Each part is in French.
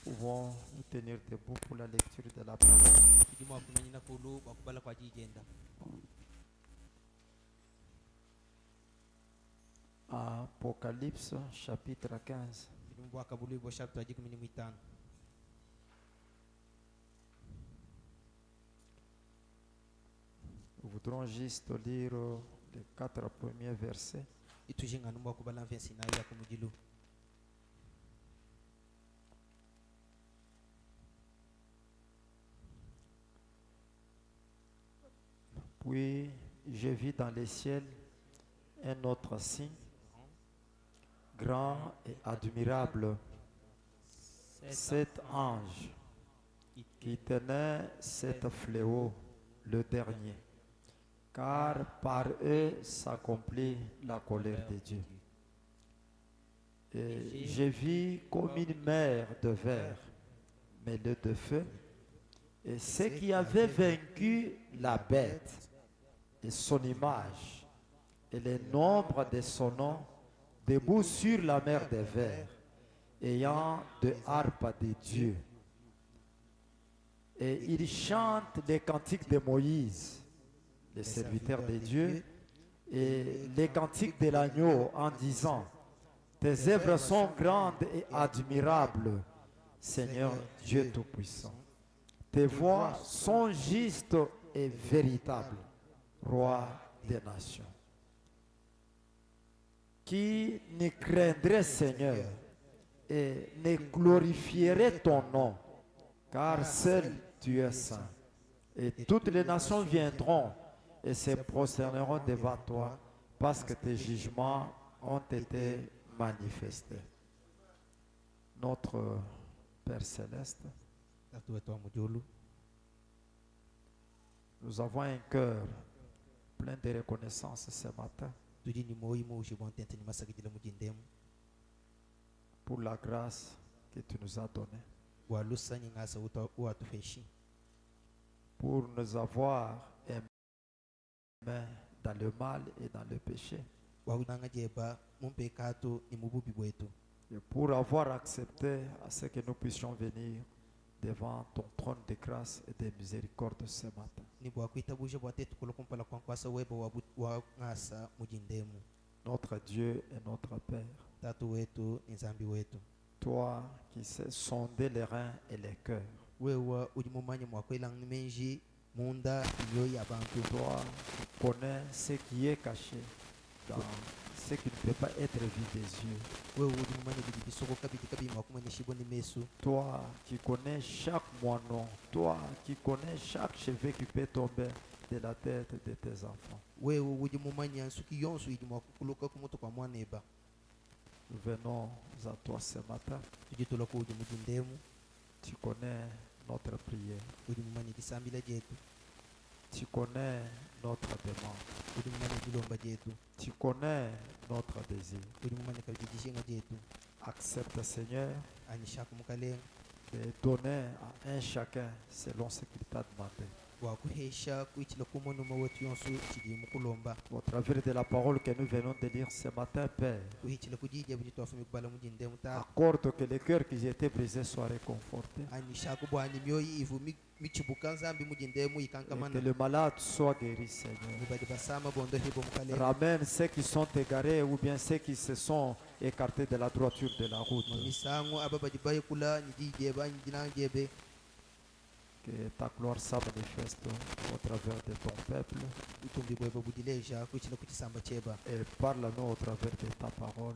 Pouvons nous tenir debout pour la lecture de la parole. Apocalypse chapitre 15. Nous voudrons juste lire les 4 premiers versets. Puis je vis dans les ciels un autre signe, grand et admirable, 7 anges qui tenaient 7 fléaux, le dernier, car par eux s'accomplit la colère de Dieu. Et je vis comme une mer de verre, mêlée de feu, et ceux qui avaient vaincu la bête et son image et le nombre de son nom, debout sur la mer de verre, ayant de harpes de Dieu. Et ils chantent les cantiques de Moïse, le serviteur de Dieu, et les cantiques de l'agneau en disant: tes œuvres sont grandes et admirables, Seigneur Dieu Tout-Puissant. Tes voies sont justes et véritables, Roi des nations. Qui ne craindrait, Seigneur, et ne glorifierait ton nom, car seul tu es saint. Et toutes les nations viendront et se prosterneront devant toi, parce que tes jugements ont été manifestés. Notre Père Céleste, nous avons un cœur plein de reconnaissance ce matin pour la grâce que tu nous as donnée, pour nous avoir aimés dans le mal et dans le péché, et pour avoir accepté à ce que nous puissions venir devant ton trône de grâce et de miséricorde ce matin. Notre Dieu et notre Père, toi qui sais sonder les reins et les cœurs, toi qui connais ce qui est caché dans ce qui ne peut pas être vu des yeux. Toi qui connais chaque moineau, toi qui connais chaque cheveu qui peut tomber de la tête de tes enfants. Nous venons à toi ce matin. Tu connais notre prière. Tu connais notre demande. Tu connais notre désir. Accepte, Seigneur, de donner à un chacun selon ce qu'il t'a demandé. Au travers de la parole que nous venons de lire ce matin, Père, accorde que les cœurs qui étaient brisés soient réconfortés, et que le malade soit guéri, Seigneur. Ramène ceux qui sont égarés ou bien ceux qui se sont écartés de la droiture de la route. Que ta gloire soit manifeste au travers de ton peuple, et parle-nous au travers de ta parole,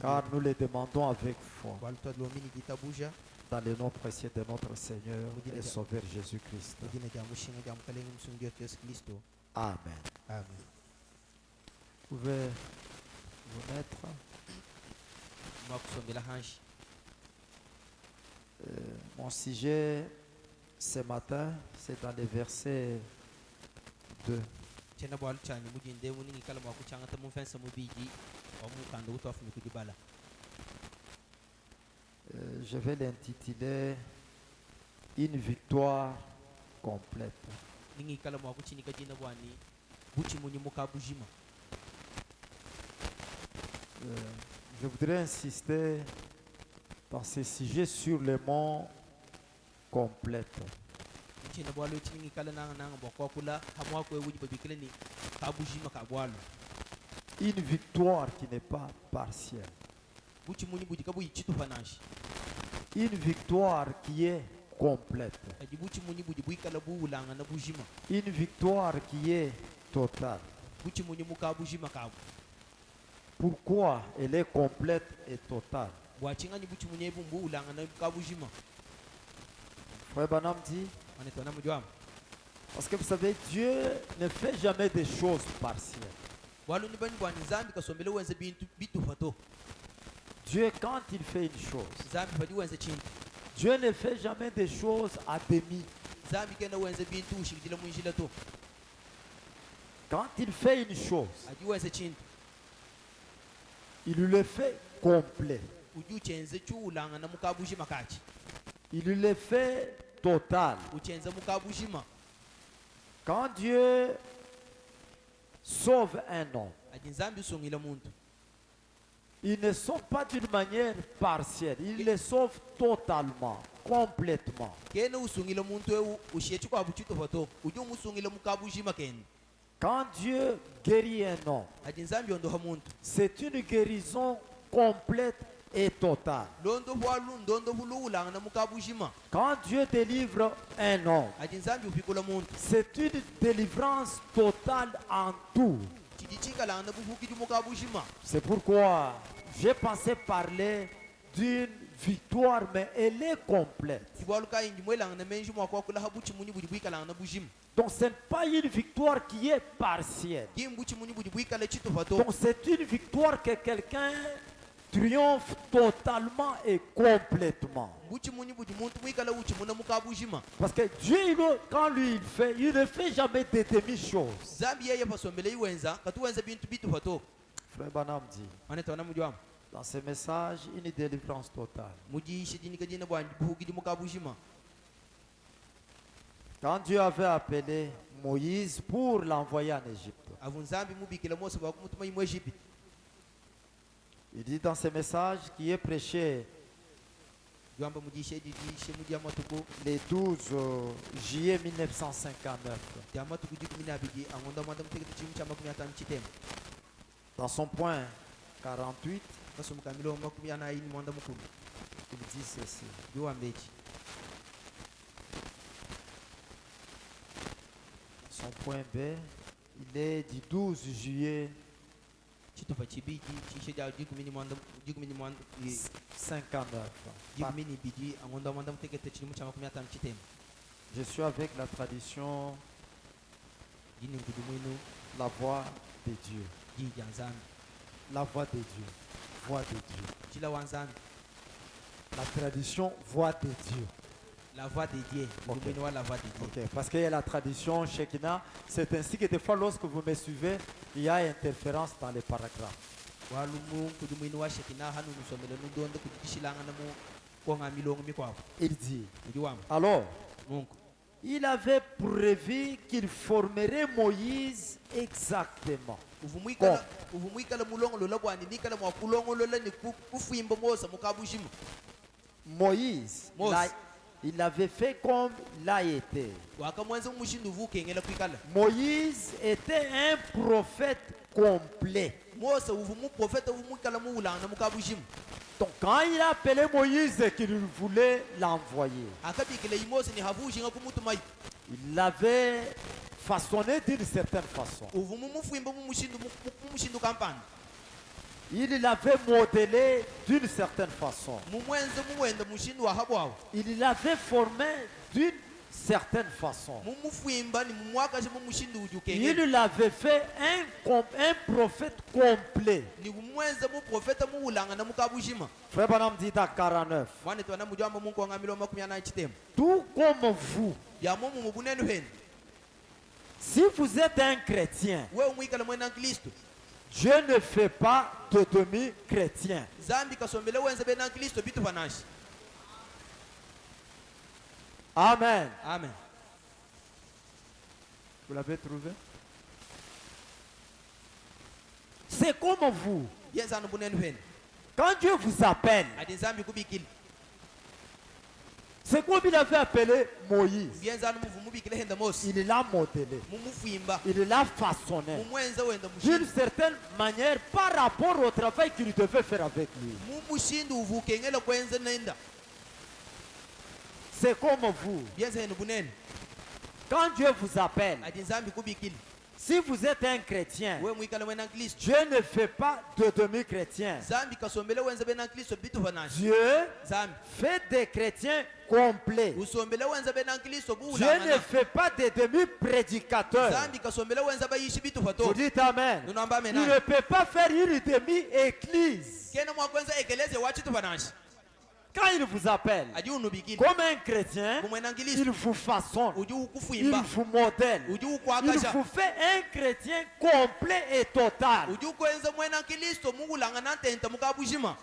car nous les demandons avec foi, dans le nom précieux de notre Seigneur et Sauveur Jésus-Christ. Amen. Vous pouvez vous mettre. Mon sujet ce matin, c'est dans les versets 2. Je vais l'intituler Une victoire complète. Je voudrais insister dans ce sujet sur le mot complète. Une victoire qui n'est pas partielle. Une victoire qui est complète. Une victoire qui est totale. Pourquoi elle est complète et totale? Frère Branham dit, parce que vous savez, Dieu ne fait jamais des choses partielles. Dieu, quand il fait une chose, Dieu ne fait jamais des choses à demi. Quand il fait une chose, il le fait complet. Il le fait total. Quand Dieu sauve un homme, il ne sauve pas d'une manière partielle. Il le sauve totalement, complètement. Quand Dieu guérit un homme, c'est une guérison complète et totale. Quand Dieu délivre un homme, c'est une délivrance totale en tout. C'est pourquoi j'ai pensé parler d'une victoire, mais elle est complète. Donc ce n'est pas une victoire qui est partielle. Donc c'est une victoire que quelqu'un triomphe totalement et complètement. Parce que Dieu, quand lui il fait, il ne fait jamais des demi-choses. Frère Branham dit dans ce message une délivrance totale. Quand Dieu avait appelé Moïse pour l'envoyer en Égypte, il dit dans ce message qui est prêché le 12 juillet 1959, dans son point 48, il dit ceci. Son point B, il est du 12 juillet 59. Je suis avec la tradition La Voix de Dieu. La Voix de Dieu. Voix de Dieu. La tradition Voix de Dieu. La voix de Dieu. Okay. La voix de Dieu. Okay. Parce qu'il y a la tradition Shekinah. C'est ainsi que des fois, lorsque vous me suivez, il y a interférence dans les paragraphes. Il dit, alors, il avait prévu qu'il formerait Moïse exactement. Moïse, il avait fait comme l'a été. Moïse était un prophète complet. Donc quand il a appelé Moïse et qu'il voulait l'envoyer, il l'avait façonné d'une certaine façon. Il l'avait modelé d'une certaine façon. Il l'avait formé d'une certaine façon. Il l'avait fait un prophète complet. Frère Branham dit à 49, tout comme vous, si vous êtes un chrétien, Dieu ne fait pas de demi-chrétien. Amen. Amen. Vous l'avez trouvé? C'est comme vous. Quand Dieu vous appelle, ati nzambi kubikile c'est comme il avait appelé Moïse. byenzani muvumubikile henda Mose Il l'a modelé, mumufimba il l'a façonné mumwenza wenda d'une mushindi certaine manière par rapport au travail qu'il devait faire avec lui. mumushindi uvukengela kwenza nenda C'est comme vous. byenza henda bunene Quand Dieu vous appelle, ati nzambi kubikile si vous êtes un chrétien, we mwikala wena Kristo Dieu ne fait pas de demi-chrétiens. nzambi kasombele wenza bena Kristo bitu fanasha Dieu nzambi fait des chrétiens complets. usombele wenza bena Kristo Dieu ne buulangana fait pas des demi-prédicateurs. nzambi kasombele wenza bayishi bitu Vous fato dites Amen. nunamba Il amena ne peut pas faire une demi-église. kena mwakwenza ekeleze wachitu fanasha Quand il vous appelle, adi unubikile comme un chrétien, kumwena il Kristo vous façonne, uji il ukufimba vous modèle, uji il ukwakasha vous fait un chrétien complet et total. uji ukwenza mwena Kristo mungulangana ntenta mukabushima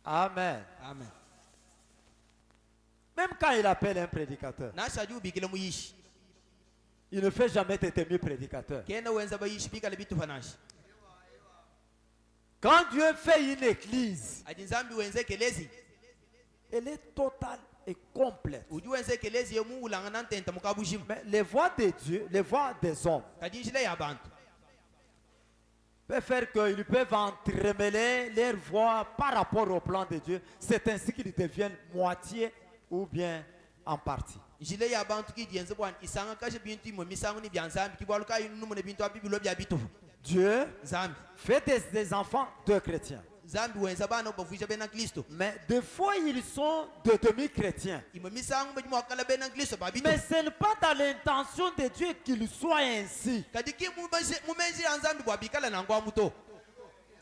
Amen. amen Même quand il appelle un prédicateur, nasha adi ubikile muyishi il ne fait jamais de demi-prédicateur. kena wenza bayishi bikale bitu fanasha Quand Dieu fait une église, adi nzambi wenza ekelezi elle est totale et complète. uji wenza ekelezi yemungulangana ntenta mukabushima Mais les voix de Dieu, les voix des hommes, kadi njila ya bantu peuvent faire qu'ils peuvent entremêler leurs voix par rapport au plan de Dieu. C'est ainsi qu'ils deviennent moitié ou bien en partie. njila ya bantu kidiyenze bwana isanga kashe bintu imwe misango ni bya nzambi kibwaluka inumune bintu abibilo bya bitufu Dieu nzambi fait des enfants de chrétiens. nzambi wenza bana bavuja bena Kristo Mais des fois, ils sont de demi-chrétiens. imwe misango bajima wakala bena Kristo babitu Mais ce n'est pas dans l'intention de Dieu qu'il soit ainsi. kadi ki mumenji ya nzambi bwabikala nangwa muto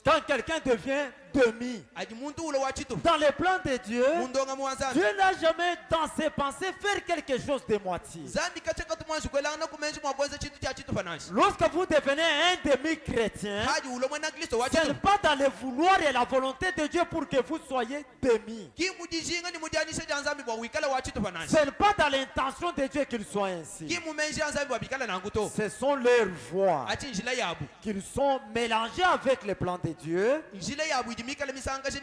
Quand quelqu'un devient demi, adi muntu ulo wa chitufu dans le plan de Dieu, mundonga mu nzambi Dieu n'a jamais dans ses pensées faire quelque chose de moitié. nzambi kacheka tumwanshi kwelanga kumenji mwakwenza chitu cha chitu fananshi Lorsque vous devenez un demi-chrétien, haji ulo mwena Kristo wa ce n'est chitufu pas dans le vouloir et la volonté de Dieu pour que vous soyez demi. ki mujijinga ni mujanisha ja nzambi bwa wikala wa chitu fananshi Ce n'est pas dans l'intention de Dieu qu'il soit ainsi. ki mumenji ya nzambi bwabikala nanguto Ce sont leurs voix ati njila yabu qu'ils sont mélangés avec les plans de Dieu njila yabu idimikala misanga she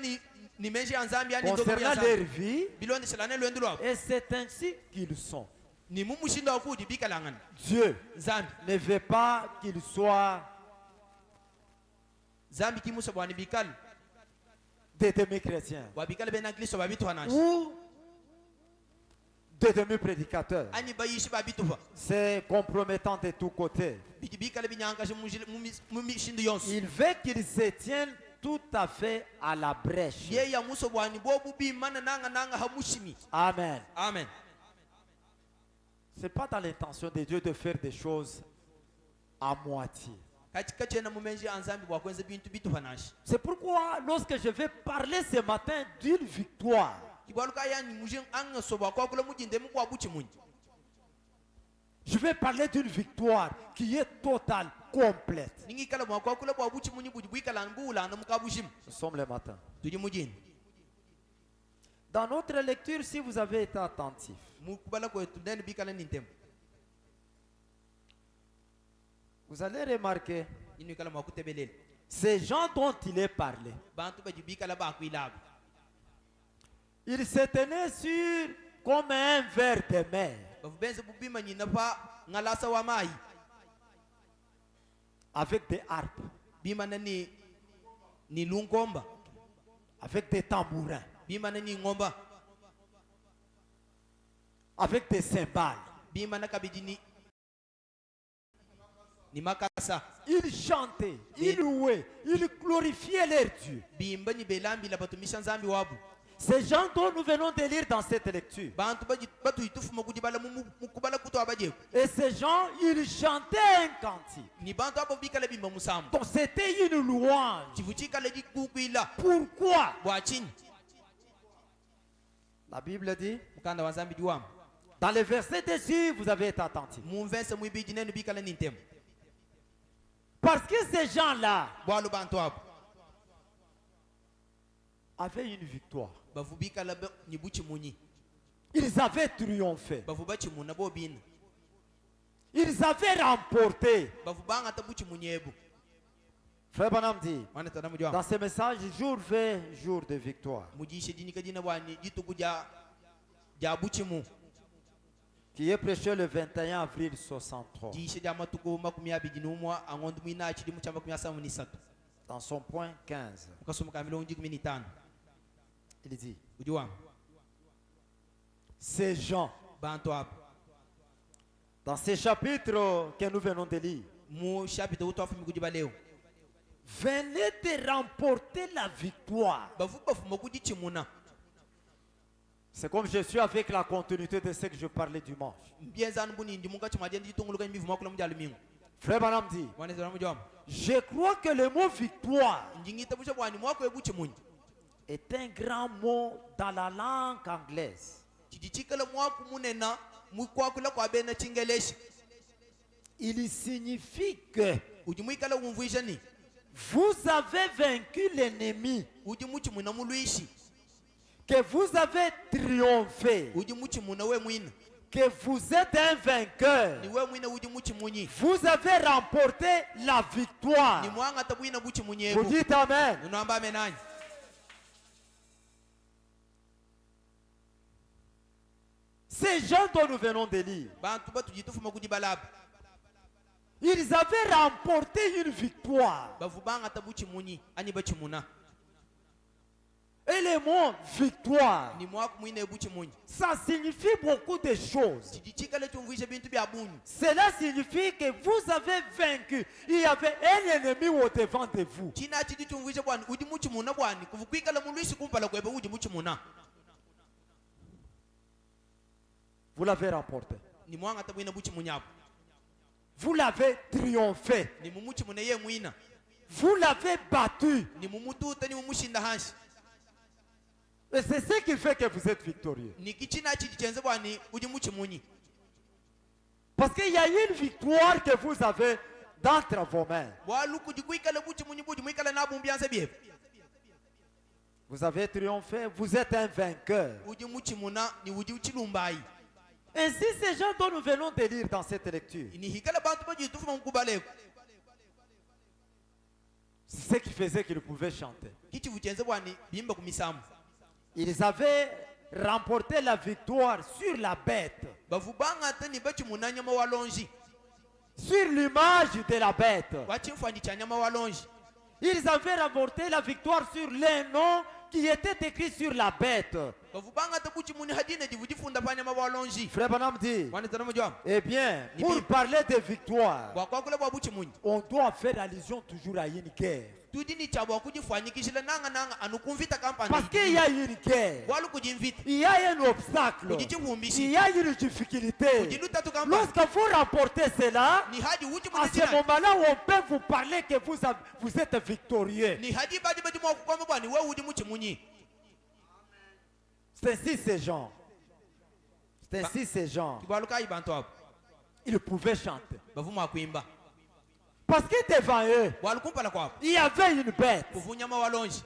ni menji ya nzambi yani ndogo ya concernant nzambi leur vie. bilonde shelane lwendo lwabo Et c'est ainsi qu'ils sont. ni mumushindo wa kudi bikalangana Dieu nzambi ne veut pas qu'ils soient nzambi kimusa bwani bikala des demi-chrétiens wabikala bena Kristo babitu hanashi ou des demi-prédicateurs. ani bayishi babitufa C'est compromettant de tous côtés. bikala binyanga she mumishindo yonso Il veut qu'ils se tiennent tout à fait à la brèche. ye ya muso bwani bobu bimana nanga hamushimi Amen. amen Ce n'est pas dans l'intention de Dieu de faire des choses à moitié. katika chena mumenji ya nzambi bwakwenza bintu bitufa nashi C'est pourquoi lorsque je vais parler ce matin d'une victoire, kibwaluka yani mujin anga sobwa kwa kula mujinde mukwa buchi munji je vais parler d'une victoire qui est totale, complète. ningi kala mwa kwa kula bwa buchi munyi buji bwikala ngula na mukabushim Nous sommes le matin. tuji mujini Dans notre lecture, si vous avez été attentif, mukubala kwetu ndeni bikala nintem vous allez remarquer inu kala mwa kutebelele ces gens dont il est parlé. bantu baji bikala ba kuilabu Ils se tenaient sur comme un verre de mer bavubenze bubima nyina pa ngalasa wa mai avec des harpes, bima na ni lungomba avec des tambourins, bima na ni ngomba avec des cymbales. bima na kabidi ni makasa Ils chantaient, ils louaient, ils glorifiaient leur Dieu. bimba ni belambi la batumisha nzambi wabu Ces gens dont nous venons de lire dans cette lecture. bantu baji batu itufuma kujibala mukubala kuto abaje Et ces gens, ils chantaient un cantique. ni bantu abo bikala bimba musambu Donc c'était une louange. chivuchika le dikukwila Pourquoi? bwachini La Bible dit, mukanda wa nzambi diwamu dans le verset dessus, vous avez été attentif. mumvense mwibiji nenu bikala nintem Parce que ces gens-là bwalu bantu abo avaient une victoire. bavu bikala ni buchi munyi Ils avaient triomphé. bavu bachi muna bo bina Ils avaient remporté. bavu banga ta buchi munyebu Frère Branham dit, Mwana tana mujwa. dans ce message, jour fait, jour de victoire, Mujishe dini kadina bwani jituku ja buchimu. qui est prêché le 21 avril 63, Jishe ja matuko makumi abiri n'umwa angondu mwina chidi mu cyamba 73. dans son point 15. Ukasoma ka 15. Il dit, Ujua ces gens, bantu hapa dans ces chapitres que nous venons de lire, mu chapitre utwafu mikujiba leo. venez de remporter la victoire. Bafu mokujichimuna. C'est comme je suis avec la continuité de ce que je parlais dimanche. Mbienza nbuni ndi munga chimajeni jitunguluka mbivu makula mjali mingu. Frère Branham dit, Mwana tana mujwa. je crois que le mot victoire Njingita busha bwani mwako ebuchimunyi. est un grand mot dans la langue anglaise. Chidichikala mwako munena mukwakula kwa bena chingeleshi. Il signifie que Ujimwikala umvuisha ni. vous avez vaincu l'ennemi, Ujimuchimuna muluishi. que vous avez triomphé, Ujimuchimuna we mwina. que vous êtes un vainqueur. Ni we mwina ujimuchimunyi. Vous avez remporté la Ni victoire. mwanga tabuina buchimunyi Vous ebu. dites Amen. Unaamba amenanyi. Ces gens dont nous venons de lire, Bantu batu jitufuma kujibalaba. ils avaient remporté une victoire. Bavubanga tabuchimunyi ani bachimuna. Et le mot victoire, Ni mwako mwina ebuchimunyi. ça signifie beaucoup de choses. Chidichikala chumvuisha bintu bya bunyu. Cela signifie que vous avez vaincu. Il y avait un ennemi au devant de vous. China chidi chumvuisha bwani ujimuchimuna bwani kuvukwikala muluishi kumpala kwebe ujimuchimuna. Vous l'avez remporté. Ni mwanga tabuina buchimunyapo. Vous l'avez triomphé. Ni mumuchimuna ye mwina. Vous l'avez battu. Ni mumututa ni mumushinda hanshi. Et c'est ce qui fait que vous êtes victorieux. Ni kichina chidi chenze bwani ujimuchimunyi. Parce qu'il y a une victoire que vous avez d'entre vos mains. Bwaluku jikuikala buchimunyi bujimwikala nabumbianza byebu. Vous avez triomphé. Vous êtes un vainqueur. Ujimuchimuna ni ujichilumbai. Ainsi, ces gens dont nous venons de lire dans cette lecture, Ni hikala bantu bajitufuma mkubaleko. c'est ce qui faisait qu'ils pouvaient chanter. Kichivu chenze bwani bimba kumisamu. Ils avaient remporté la victoire sur la bête, Bavubanga ate ni bachimuna nyama walonji. sur l'image de la bête. Wachimfani cha nyama walonji. Ils avaient remporté la victoire sur les noms qui étaient écrits sur la bête. Bavubanga ate buchimuni hadine jivujifunda pa nyama walonji. Frère Branham dit, Wana tana mujwa. eh bien, pour parler de victoire, Bwakwakula bwa buchimunyi. on doit faire allusion toujours à une guerre. Tudini cha bwakujifanyikishila nanga anukumvita kampani. Parce qu'il y a une guerre, Walu kujimvita. il y a un obstacle, il Kujichivumbishi. y a une difficulté. Kujiluta tu kampani. Lorsque vous remportez cela, Ni hadi à ujimunyi ce tina. moment-là, on peut vous parler que vous êtes victorieux. Ni hadi baji baji mwa kukwamba bwani we ujimuchimunyi. C'est ainsi ces gens. C'est ainsi ces gens. Kibaluka ibantu hapo. Ils pouvaient chanter. Bavuma kuimba. Parce que devant eux, Walukumpala kwapo. il y avait une bête. Kuvunyama walonji.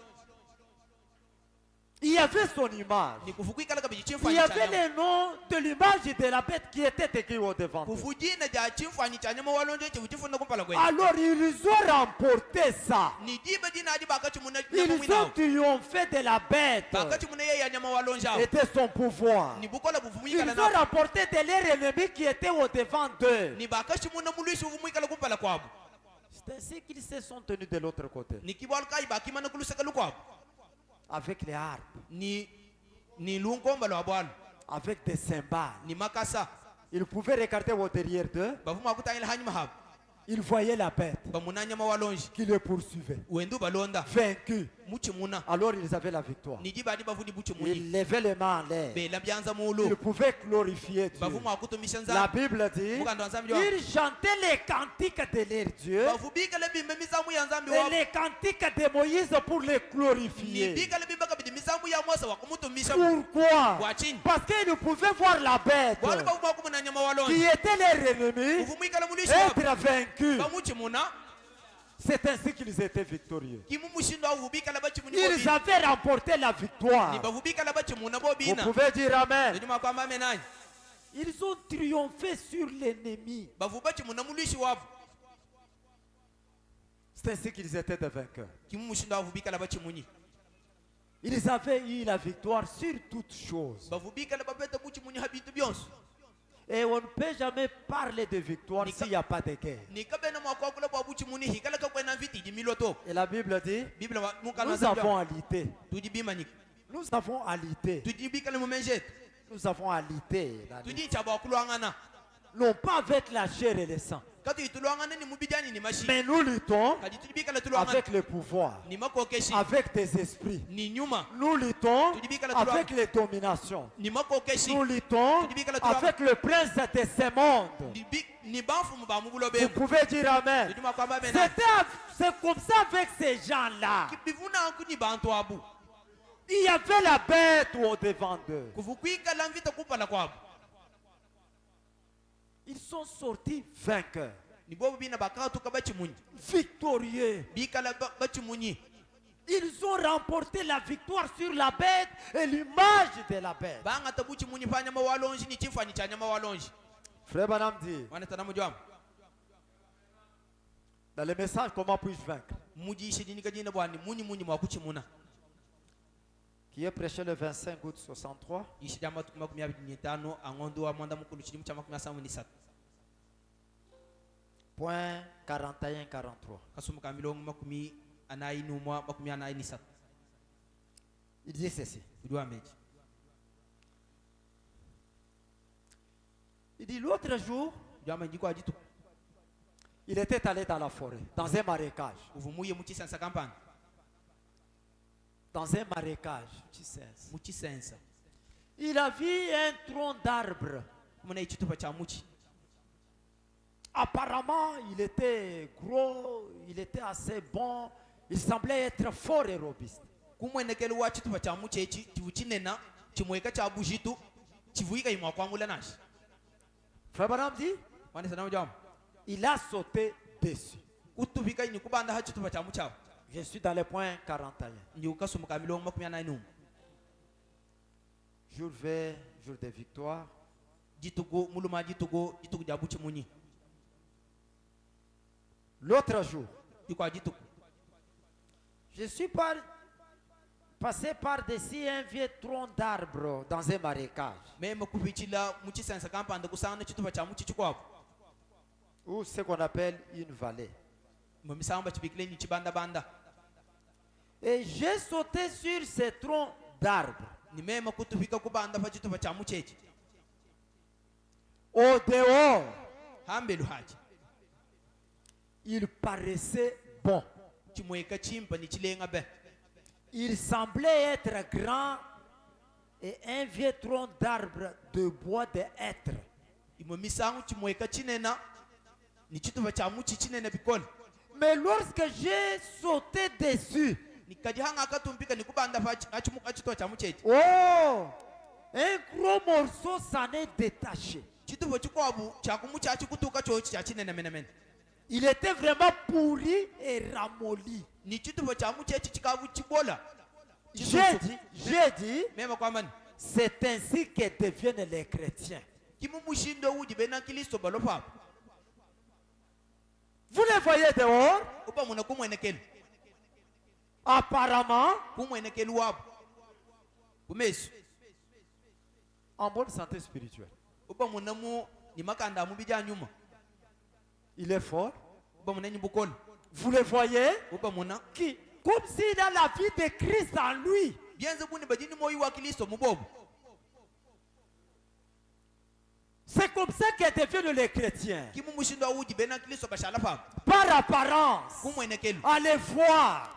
Il y avait son image. Ni kufukwikala kabiji Il chimfanyi y cha avait nyama. le nom de l'image de la bête qui était écrit au devant d'eux. Kufujina ja chimfanyi cha nyama walonji chivujifunda kumpala kwe. Alors ils ont remporté ça. Ni jibe jina hadi bakachimuna nyama Ils ont mwinao. triomphé de la bête. Bakachimuna ye ya nyama walonji hao. Était son pouvoir. Ni bukola Ils buvumikala ont na. remporté de leur ennemi qui était au devant d'eux. Ni bakachimuna muluishi uvumikala kumpala kwabo. C'est ainsi qu'ils se sont tenus de l'autre côté. Ni kibaluka ibakimana kuluseka kwabo. Avec les harpes, Ni lunkomba lwa bwalo. avec des cymbales. Ni makasa. Ils pouvaient regarder au derrière d'eux. Bavuma kutangila hanyuma habo. Ils voyaient la bête Bamuna nyama walonji. qui les poursuivait. Wendu balonda. Vaincus. Muchimuna. Alors ils avaient la victoire. Ni jiba hadi bavuni buchimunyi. Ils levaient les mains en l'air. Bela byanza Ils mulu. pouvaient glorifier Dieu. Bavuma kutumisha La nzambi. Bible dit, Mukando wa nzambi wabo. ils chantaient les cantiques de leur Dieu Bavubikala bimbe mizamu ya nzambi et wabo. les cantiques de Moïse pour les glorifier. Nibikala bimbe kabidi mizamu ya Mose wakumutumisha. Pourquoi? Wachini. Parce qu'ils pouvaient voir la bête Wale bavuma kumuna nyama walonji. qui était leur ennemi Uvumikala muluishi wabo. être vaincus. Bamuchimuna. C'est ainsi qu'ils étaient victorieux. Kimumushindo uvubikala bachimuni Ils bobina. avaient remporté la victoire. Ni bavubikala bachimuna Vous bobina. pouvez dire Amen. Nijuma kwamba amenani. Ils ont triomphé sur l'ennemi. Bavubachimuna muluishi wabo. C'est ainsi qu'ils étaient des vainqueurs. kimu mushindo avubikala bachimunyi Ils avaient eu la victoire sur toutes choses. bavubikala babeta buchimunyi habintu byonso Et on ne peut jamais parler de victoire s'il n'y a pas de guerre. nikabena mwakwakula bwa buchimunyi hikala kakwena viti dimiloto Et la Bible dit, biblia nous avons à lutter. tudibimanyika Nous avons à lutter. tudibikala mumenjetu Nous avons à lutter. tudichaba okulwangana Non pas avec la chair et le sang. kati tulwangana ni mubijani ni mashi Mais nous luttons kati tudibikala tulwangana avec le pouvoir, ni makokeshi avec des esprits. ni nyuma Nous luttons Tudibika la avec les dominations. ni makokeshi Nous luttons Tudibika la tulanga. avec le prince de ce monde. ni bafumu ba Vous mubulobe pouvez dire Amen. tudima kwamba bena C'est comme ça avec ces gens-là. kibivuna ku ni bantu abu Il y avait la bête au devant d'eux. kuvukwikala mvita kupala kwabo Ils sont sortis vainqueurs, ni bobo bina bakatuka bachimunyi victorieux. bikala bachimunyi Ils ont remporté la victoire sur la bête et l'image de la bête. banga tabuchimunyi panyama walonji ni chifanyi cha nyama walonji Frère Branham dit, wanatana mujwam dans le message, comment puis-je vaincre, muji shidini kajina bwani munyi mwakuchimuna qui est prêché le 25 août 63, ishijama tukuma kumya binyetano angondo wa mwanda mukulu chidimu chama kumya samu ni sat point 41-43. kasuma kamilongo makumi anayi numwa makumi anayi ni sat Il dit ceci. kudwa meji Il dit l'autre jour, kudwa meji kwa jitu il était allé dans la forêt, dans un marécage. uvumuye muchisensa kampani Dans un marécage. Tu sais. muchisensa Il a vu un tronc d'arbre. kumuna ichitupa cha muchi Apparemment, il était gros, il était assez bon. Il semblait être fort et robuste. kumwenekele wa chitupa cha muchi echi chivuchinena chimweka cha bujitu chivuika imwa kwangula nashi Frère Branham dit, wani sana mujwam il a sauté dessus. kutuvika ini kubanda ha chitupa cha muchao Je suis dans le point 41. ndi ukasuma kamilongo makumi anayi numwa Jour V, jour de victoire. jitugo muluma jitugo ja buchimunyi L'autre jour, jikwa jitugo je suis passé par-dessus un vieux tronc d'arbre dans un marécage. mema kuvichila muchisensa kampanda kusana chitupa cha muchi chikwako Ou ce qu'on appelle une vallée. mumisamba chibikile ni chibanda banda Et j'ai sauté sur ce tronc d'arbre. ni mema kutuvika kubanda pa chitupa cha muchi echi Au dehors, hambelu haji il paraissait bon. chimweka chimpa ni chilenga be Il semblait être grand et un vieux tronc d'arbre de bois de hêtre. imwe misangu chimweka chinena ni chitupa cha muchi chinena bikoli Mais lorsque j'ai sauté dessus, nikajihanga akatumpika ni kubanda pa achimuka chitupa cha muchi echi oh, un gros morceau s'en est détaché. chitupa chikwabu cha kumuchi achikutuka chochi cha chinena menemene Il était vraiment pourri et ramolli. ni chitupa cha muchi echi chikabu chibola J'ai dit, mema kwambani c'est ainsi que deviennent les chrétiens. kimu mushindo uji bena kristo balopa Vous les voyez dehors, uba muna kumwenekele apparemment kumwenekele wabo kumesu en bonne santé spirituelle. uba muna mu ni makanda mu bija nyuma Il est fort. uba muna ni bukolo Vous les voyez uba muna qui, comme s'il a la vie de Christ en lui. bienze buni bajini moyi wa kristo mubobo C'est comme ça que deviennent les chrétiens. kimu mushindo uji bena kristo bashala pa Par apparence, kumwenekele à les voir,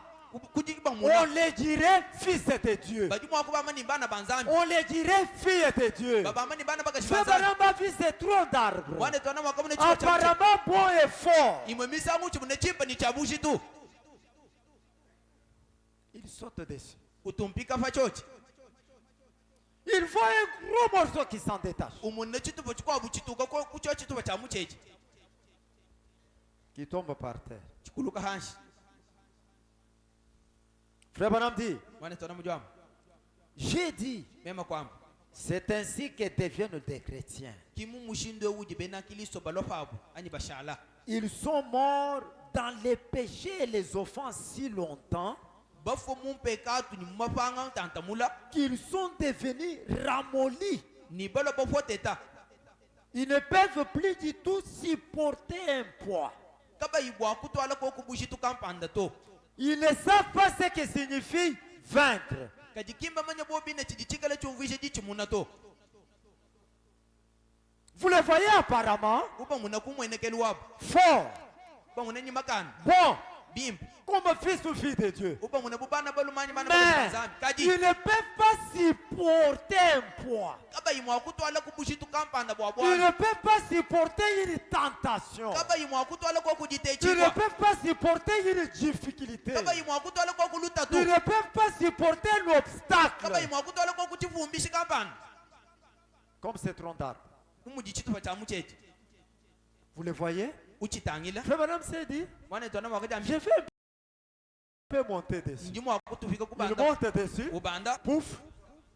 kujiba on muna les dirait fils de Dieu. bajimu akuba mani bana banzambi On les dirait filles de Dieu. baba mani bana baka Ce shibanzambi bonhomme a vu ces troncs d'arbres. wane tona wakamune chipa cha Apparemment bon et fort. imwe misangu chimune chipa ni cha bushitu Il saute dessus. kutumpika pa chochi Il voit un gros morceau qui s'en détache. umunne chitupa chikwabu chituka ko kucho chitupa cha muchechi Qui tombe par terre. chikuluka hanshi Frère Branham dit, wane tona mujwama j'ai dit, mema kwamba c'est ainsi que deviennent des chrétiens. kimu mushindo uji bena kristo balopa ani bashala Ils sont morts dans les péchés et les offenses si longtemps bafo mu pecado ni mafanga tantamula qu'ils sont devenus ramollis. ni balo bafo teta Ils ne peuvent plus du tout supporter un poids. kaba ibwa kutwala ko kubushitu kampanda to Ils ne savent pas ce que signifie vaincre. kajikimba manya bobi ne chichikala chumvishe jichimuna to Vous le voyez apparemment uba muna kumwenekeli wabo fort, uba muna nyimakana bon, bimp comme fils ou fille de Dieu. uba muna bubana balumanya bana Mais balumanya ils kaji ne peuvent pas supporter un poids. kaba imwa kutwala kubushitu kampanda bwa Ils ne bwana peuvent pas supporter une tentation. kaba imwa kutwala ko Ils ne kujitechikwa peuvent pas supporter une difficulté. kaba imwa kutwala ko kuluta to Ils ne peuvent pas supporter un kaba obstacle. imwa kutwala ko kuchivumbishi kampanda Comme ce tronc d'arbre. umujichitu cha muchechi Vous le voyez? uchitangila Frère Madame s'est dit, mwana twana wakati je vais un peu monter dessus. ndimo akutufika Il kubanda monte dessus. ubanda Pouf.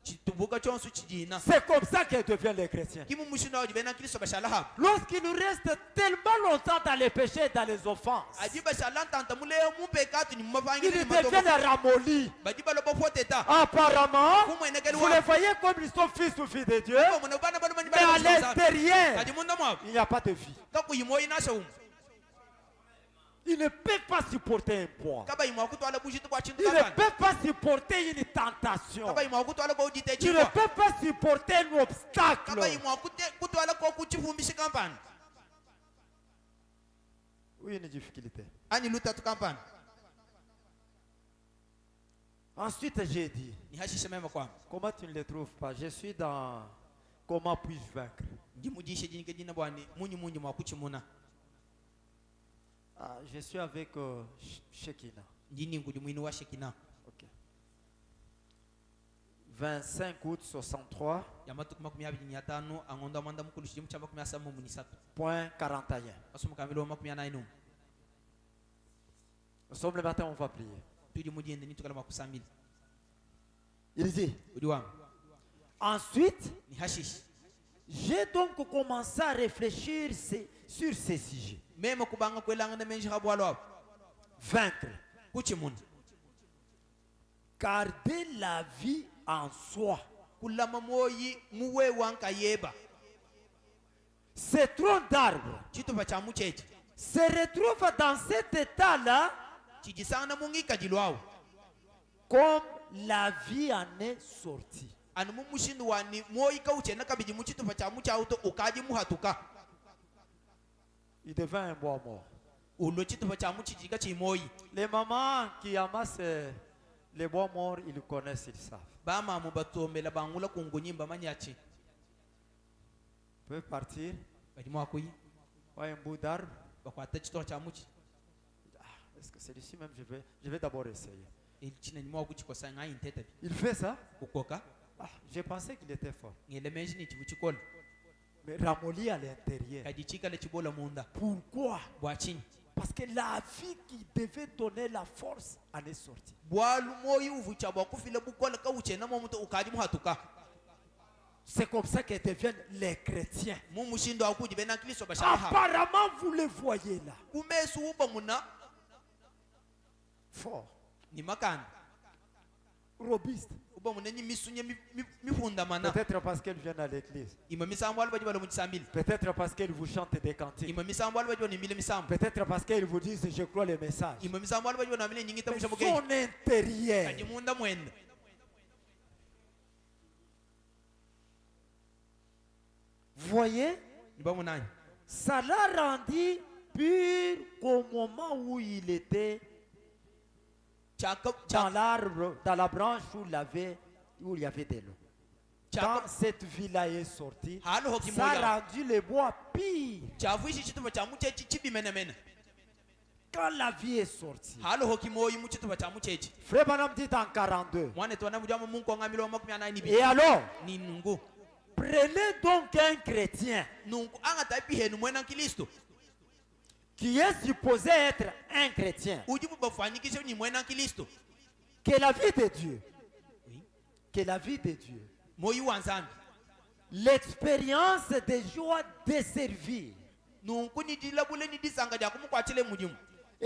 chitubuka chonsu chijina C'est comme ça qu'ils deviennent les chrétiens. kimu mushina wa jibena kristo bashala hapa Lorsqu'ils nous restent tellement longtemps dans les péchés et dans les offenses, ajiba shala ntanta mule mu pecado ni ils mavangeli ni deviennent matobo ramollis. bajiba lobo foteta Apparemment, kumwenekeli vous wa les voyez comme ils sont fils ou filles de Dieu, ko muna bana bana mais à l'intérieur, ajimunda mwa il n'y a pas de vie. ka kuyimo inasha um Ils ne peuvent pas supporter un poids. kaba imwa kutwala bushitu kwa chintu Ils ne kabanda peuvent pas supporter une tentation. kaba imwa kutwala ko Ils ne ujitechikwa peuvent pas supporter un obstacle. kaba imwa kutwala ko kuchivumbishi kampanda Oui, une difficulté. ani luta tu kampanda Ensuite, j'ai dit, ni hashisha mema kwa comment tu ne les trouves pas? Je suis dans comment puis-je vaincre? ndimujishe jinike jina bwani munyi mwa kuchimuna Ah, je suis avec Shekina. ndini ngudi mwini wa shekina Ok. 25 août 63, yamatuku 25 angondo amanda mukulu shimu chamba 73 point 41. asumu kamilo 49 Nous sommes le matin, on va prier. tudi mujende ni tukala makusamili Il dit, udi wangu ensuite, ni hashish j'ai donc commencé à réfléchir sur ces sujets. mema kubanga kwelanga na menji habwalo hapo Vaincre. kuchimuna Garder la vie en soi. kulama moyi muwe wanka yeba Ce tronc d'arbre chitupa cha muchechi se retrouve dans cet état-là chijisana mungika jilwao comme la vie en est sortie. anu mumushindu wani moyi kauchena kabiji muchitupa cha muchauto ukaji muhatuka Il devint un bois mort. ulo chitupa cha muchijika chimoyi Les mamans qui amassent les bois morts, ils connaissent, ils savent. bama mubatombela bangula kungunyimba manyachi Ils peuvent partir, badimo akuyi voir un bout d'arbre. bakwata chitoa cha muchi Est-ce que celui-ci même, je vais d'abord essayer. china nyimo akuchikosa ngai nteta Il fait ça. ukoka Ah, j'ai pensé qu'il était fort. ngele menji ni chimuchikola Mais ramolli à l'intérieur. kajichika le chibola munda Pourquoi? bwachini Parce que la vie qui devait donner la force en est sortie. bwalu moyi uvucha bwakufile bukola kauchena momuto ukaji muhatuka C'est comme ça qu'ils deviennent les chrétiens. mumushindo akuji bena kristo bashaha Apparemment, vous les voyez là. kumesu uba muna Fort. ni makanda Robuste. uba muna ni misunye mifunda mana Peut-être parce qu'elles viennent à l'église. ima misambo alba jibalo muchisambili Peut-être parce qu'elles vous chantent des cantiques. ima misambo alba jibalo nimile misambo Peut-être parce qu'elles vous disent je crois les messages. ima misambo alba jibalo namile nyingita Mais mushaboke son intérieur. kajimunda mwenda Voyez, niba munani ça l'a rendu pur qu'au moment où il était dans l'arbre, dans la branche où il y avait de l'eau. Quand cette vie-là est sortie, halo ça hokimoya a rendu le bois pire. chavuishi chitupa cha muchechi chibimenemene Quand la vie est sortie. halo hokimoyi muchitupa cha muchechi Frère Branham dit en 42. mwane twana mujamo mungu ngamilo 82 Et alors, ni nungu prenez donc un chrétien nungu angata pihenu mwena kristo qui est supposé être un chrétien. ujibu bafanyikishe ni mwena kristo Que la vie de Dieu, oui que la vie de Dieu, moyi wanzambi l'expérience de joie de servir nungu ni dilabule ni disanga ja kumukwatile mujimu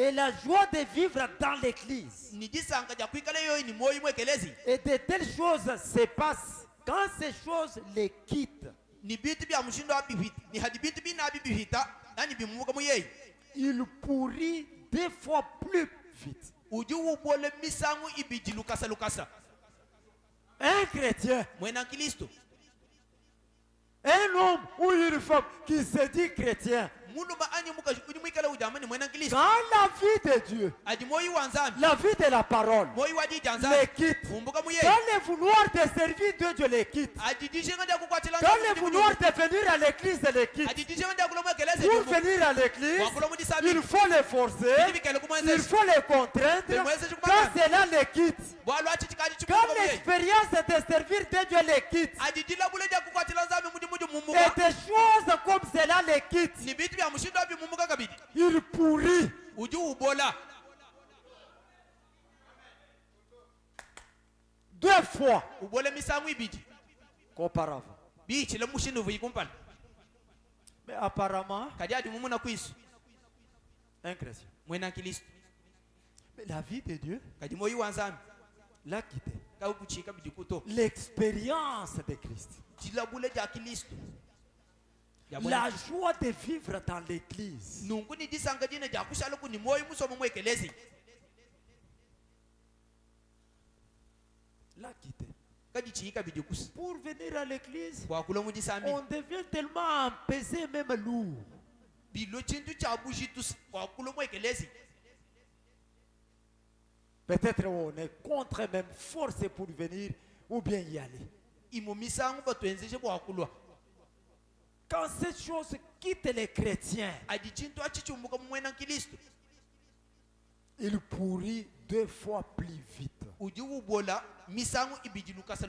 Et la joie de vivre dans l'église. ni disanga ja kwikala yoyi ni moyi mwekelezi Et de telles choses se passent quand ces choses les quittent. ni bitu bya mushindo wa bihita ni hadi bitu bina bibihita nani bimuka muyeyi Il pourrit 2 fois plus vite. uji ubole misangu ibiji lukasa Un chrétien, mwena kristo un homme ou une femme qui se dit chrétien, mundu ba anyi muka uji mwikala ujamani mwena kristo quand la vie de Dieu, adi moyi wanzambi la vie de la parole, moyi wadi les janzambi quitte, mumbuka muyeyi quand le vouloir de servir Dieu les quitte, adi dishenga ja kukwatila quand le vouloir de venir à l'église les quitte, adi dishenga ja kulo mwekelezi pour venir à l'église, wakulo mudisabi il faut les forcer, bikele il kumwenza faut les contraindre, quand cela les quitte. bwalo achichikadi Quand chimuka muyeyi l'expérience de servir Dieu les quitte, adi dila bule ja kukwatila nzambi mudi et mumbuka des choses comme cela les quitte, ni bitu bya mushindo abi mumbuka kabidi il pourrit. uji ubola 2 fois ubole misangu ibiji qu'auparavant. bichile mushindo vuyikumpala Mais apparemment, kadi adi mumuna kwisu un chrétien. mwena kristo Mais la vie de Dieu kadi moyi wanzambi l'a quitté. kaukuchika bidi kuto L'expérience de Christ. jila bule ja kristo La joie de vivre dans l'église. nungu ni disanga jina ja kushala kuni moyi musomo mwekelezi L'a quitté. kadi chika bidi kusi Pour venir à l'église, bwakulo mudisambi on devient tellement empesé, même lourd. bilo chintu cha bushitus bwakulo mwekelezi Peut-être on est contre même force pour venir ou bien y aller. imo misangu batwenzeje bwakulwa Quand ces choses quittent les chrétiens, adi chintu achichumbuka mwena kristo il pourrit 2 fois plus vite. uji ubola misangu ibiji lukasa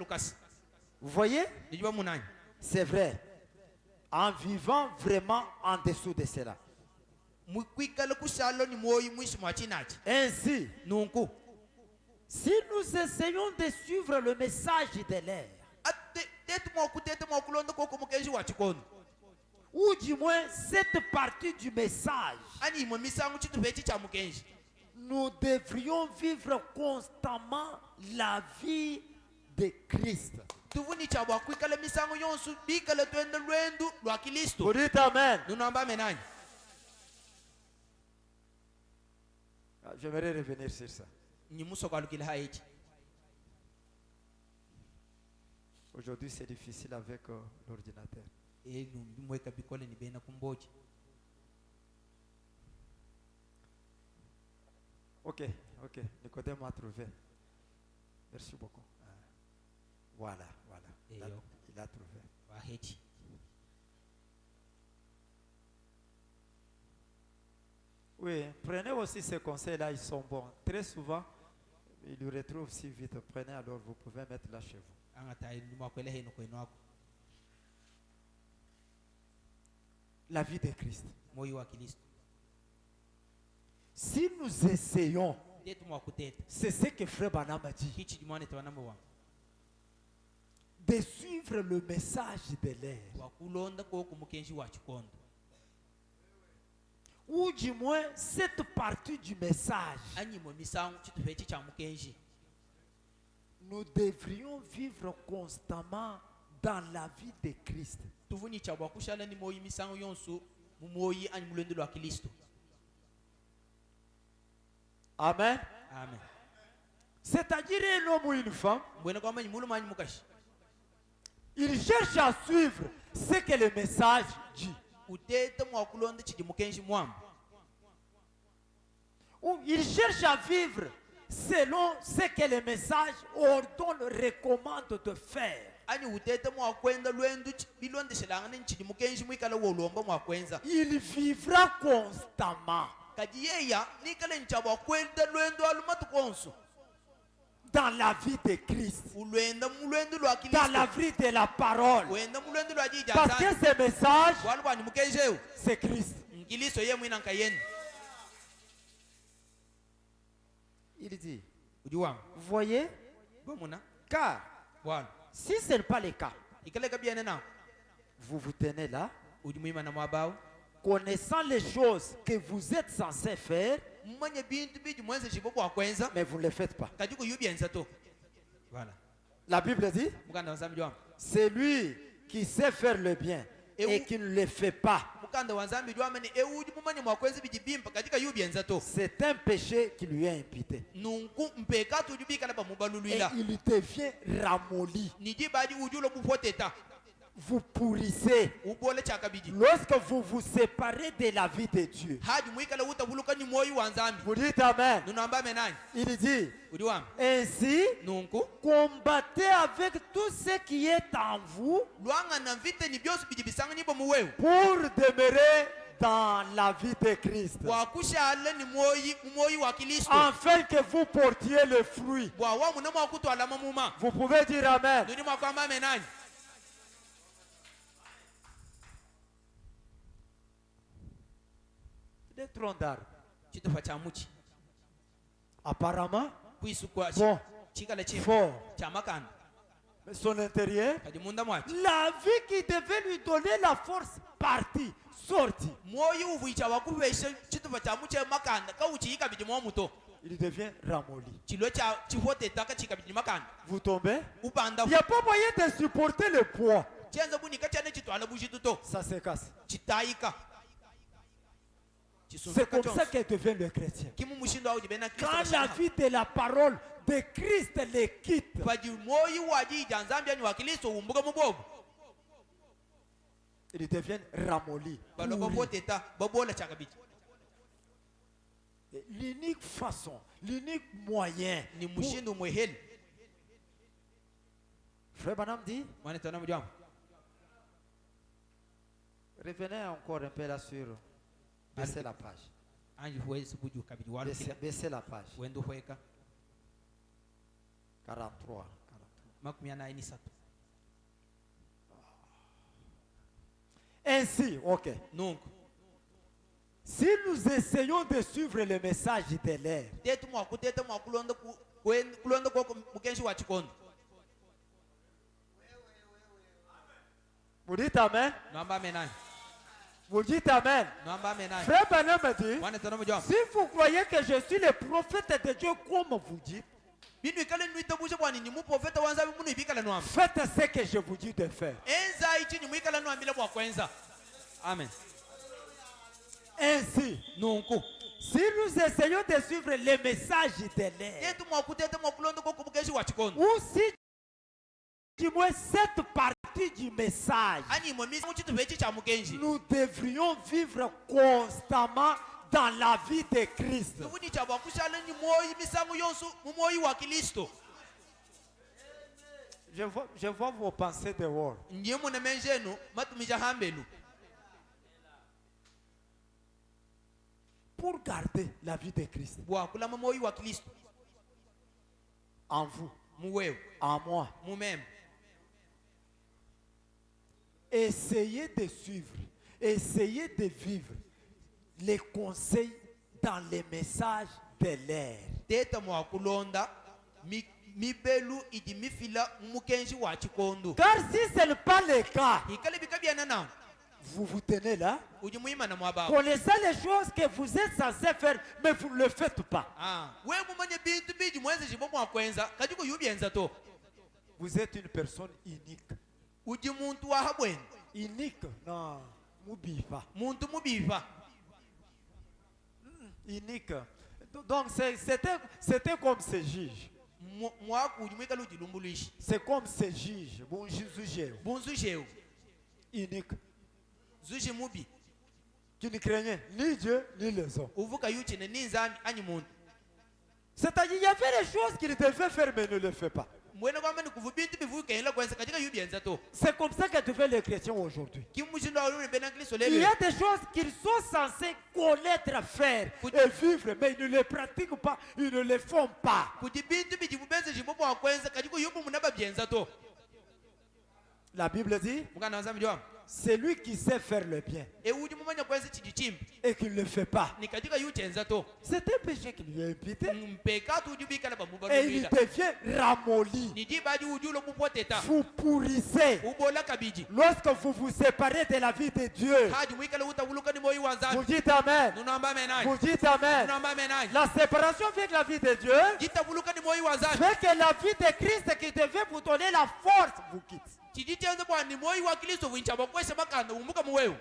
Vous voyez? nijiba munani C'est vrai. En vivant vraiment en dessous de cela. mukwikala kushalo ni moyi mwishi mwachinachi Ainsi, nunku si nous essayons de suivre le message de l'air, tete mwakulonda koko mukenji wachikondo ou du moins cette partie du message, ani imo misangu chitupechi cha mukenji nous devrions vivre constamment la vie de Christ. tuvuni cha bwakwikala misangu yonsu bikala twende lwendu lwa kristo Vous dites Amen. nunomba menani J'aimerais revenir sur ça. nyimusokalukila haechi Aujourd'hui, c'est difficile avec l'ordinateur. numbi mweka bikole ni bena kumboji Ok. Nicodème a trouvé. Merci beaucoup. Voilà. Il a trouvé. wahechi Oui, prenez aussi ces conseils-là, ils sont bons. Très souvent, ils le retrouvent si vite. Prenez alors, vous pouvez mettre là chez vous. angatai numwakwele heno kwenu wako La vie de Christ. moyi wa kristo Si nous essayons, tetu mwakuteta c'est ce que Frère Branham a dit, kichi jimwane tawanamba wangu de suivre le message de l'air, wakulonda koko mukenji wachikondo ou du moins cette partie du message. anyimo misangu chitupechi cha mukenji Nous devrions vivre constamment dans la vie de Christ. tuvuni cha bwakushala ni moyi misangu yonsu mumoyi ani mulwendo lwa kristo Amen. amen C'est-à-dire un homme ou une femme, mbwene kwamba nyimulu manyi mukashi il cherche à suivre ce que le message dit. utete mwakulonda chidi mukenji mwamba Ou il cherche à vivre selon ce que le message ordonne, recommande de faire. ani utete mwakwenda lwendu bilondeshelanga nenchidi mukenji mwikala wolomba mwakwenza Il vivra constamment kadi yeya nikale ncha bwakwenda lwendu alumatu konso dans la vie de Christ, ulwenda mulwendu lwa dans la kristo vie de la parole. wenda mulwendu lwa jija Parce que ce message, walu bwani mukenjeu c'est Christ. nkiliso ye mwina nkayenu Il dit, udi wangu vous voyez, bamuna car bwalu si ce n'est pas le cas, ikale kabyene na vous vous tenez là, udi mwima na mwabawu connaissant les choses que vous êtes censés faire, mumanye bintu biji mwenze shibo kwa kwenza mais vous ne le faites pas. kajiko yubienza to. Voilà. La Bible dit, Mukanda wanzambi jwam. c'est lui qui sait faire le bien et qui ne le fait pas. Mukanda wanzambi jwam ni uji mumanye mwa kwenza biji bimpa kajika yubienza to. C'est un péché qui lui est impité. Nunku mpeka tujubika na Et bamubaluluila. il devient ramolli. Niji baji ujulo bupoteta. Vous pourrissez. Ubole chaka biji. Lorsque vous vous séparez de la vie de Dieu. Haji mwikala utabuluka ni moyo wanzambi. Vous dites Amen. Nunamba menani. Il dit, Udiwam. ainsi, Nunku. combattez avec tout ce qui est en vous Luanga na vite ni biosu biji bisanga nibo muweu. pour demeurer dans la vie de Christ. Wakushala ni moyi wa Kristo. Afin que vous portiez le fruit. Bwa wa munamo akutwala mamuma. Vous pouvez dire Amen. Nuni makwamba menani. Des troncs d'arbres. Chitofa cha muchi. Apparemment, Kuisukwa bon, chikala chimba. fort. Cha makanda. Mais son intérieur, Kadi munda mwachi. la vie qui devait lui donner la force partie, sortie. Moyi uvuicha wakuvesha chitofa cha muchi makanda. Ka uchi ika biji mwa muto. Il devient ramolli. Chilo cha chifote taka chika biji makanda. Vous tombez. Upanda. Il n'y a pas moyen de supporter le poids. Chenza bunika chane chitwala bushituto. Ça se casse. Chitaika. C'est comme ça que devient le chrétien. Kimu mushindo au jibena Kristo. Quand la vie de la parole de Christ les quitte, Paji moyi waji janzambia ni wa Kristo umbuga mubobu. ils deviennent ramollis. Balobo pourris. poteta bobola chaka biji. L'unique façon, l'unique moyen. Ni mushindo mweheli. Frère Banam dit, Mwane tana mjama. revenez encore un peu là sur. Baissez la page. Anji huwezi kuju kabidi walu kila. Baissez la page. Wendo huweka. 43. Makumia na ini sato. Ainsi, ok. Nungu. Si nous essayons de suivre le message de l'air, Tetu mwaku tete mwaku kulondo koko mukenshi wa chikondo. vous dites Amen. Namba menani. Vous dites Amen. Namba menani. Frère Banam me dit, Mwane tana mjama. si vous croyez que je suis le prophète de Dieu comme vous dites, Binu ikale nuita bushe bwani ni mu profeta wanzabi munu ibikala nuamba. faites ce que je vous dis de faire. Enza ichi ni muikala nuambile bwa kwenza. Amen. Ainsi, Nungu. si nous essayons de suivre le message de l'air, Tetu mwaku tete mwaku londo koko mukenshi wa chikondo. ou si du moins cette partie du message, Ani mwemisi muchitu vechi cha mukenshi. nous devrions vivre constamment dans la vie de Christ. Nufuni cha wakushala ni moyi misangu yonsu mu moyi wa Kristo. Je vois vos pensées dehors. Ndiye mune menjenu matumija hambelu. Pour garder la vie de Christ Bwa kula mu moyi wa Kristo. en vous, Muwewe. en moi, Mumem. essayez de suivre, essayez de vivre les conseils dans les messages de l'air. Teta mwakulonda mibelu idi mifila mukenshi wa chikondo. Car si ce n'est pas le cas, Ikale bikabiana na. vous vous tenez là, Uji muima na mwaba. connaissez les choses que vous êtes censé faire, mais vous ne le faites pas. Ah, we mumanye bintu biji mwenze jibo mwa kwenza kajuko yubienza to. Vous êtes une personne unique. Uji muntu wa habwen. Unique, non, Moubifa. Muntu mubiva. Unique. Donc c'était comme ces juges. Mwaku uji mwika luji lumbulishi. C'est comme ces juges. Bon, juge Bunzu jeu. unique. Zuji mubi. Qui ne craignait ni Dieu ni les hommes. Uvuka yuchi ne ninza anyi muntu. C'est-à-dire, il y avait des choses qu'il devait faire, mais ne le fait pas. Mwena kwamba ni kuvu bintu bivuka ila kwenza katika yubienza to. C'est comme ça que devient les chrétiens aujourd'hui. Kimushindo wa bena Kristo Il y lele. a des choses qu'ils sont censés connaître, faire et vivre, mais ils ne les pratiquent pas, ils ne les font pas. Kuti bintu biji bubenze jibo mwa kwenza kajuko yubu munaba bienza to. La Bible dit, Mukana wanza mjwa. celui qui sait faire le bien ewudi mumanya kwenza chidi chimbi et qui ne le fait pas, ni katika yuchenza to c'est un péché qui lui est imputé. mpeka tu ubikala Et il bamubalumida devient ramolli. ni dibaji ujulo mupoteta Vous pourrissez. ubola kabiji Lorsque vous vous séparez de la vie de Dieu, haji mwikala utawuluka ni moyi vous wanzani dites Amen. nunamba menai Vous dites Amen. nunamba menai La séparation avec la vie de Dieu jitawuluka ni moyi wanzani fait que la vie de Christ qui devait vous donner la force vous quitte. chidi chenza kwa ni moyi wa Kristo winchaba kwese makanda umbuka muwewe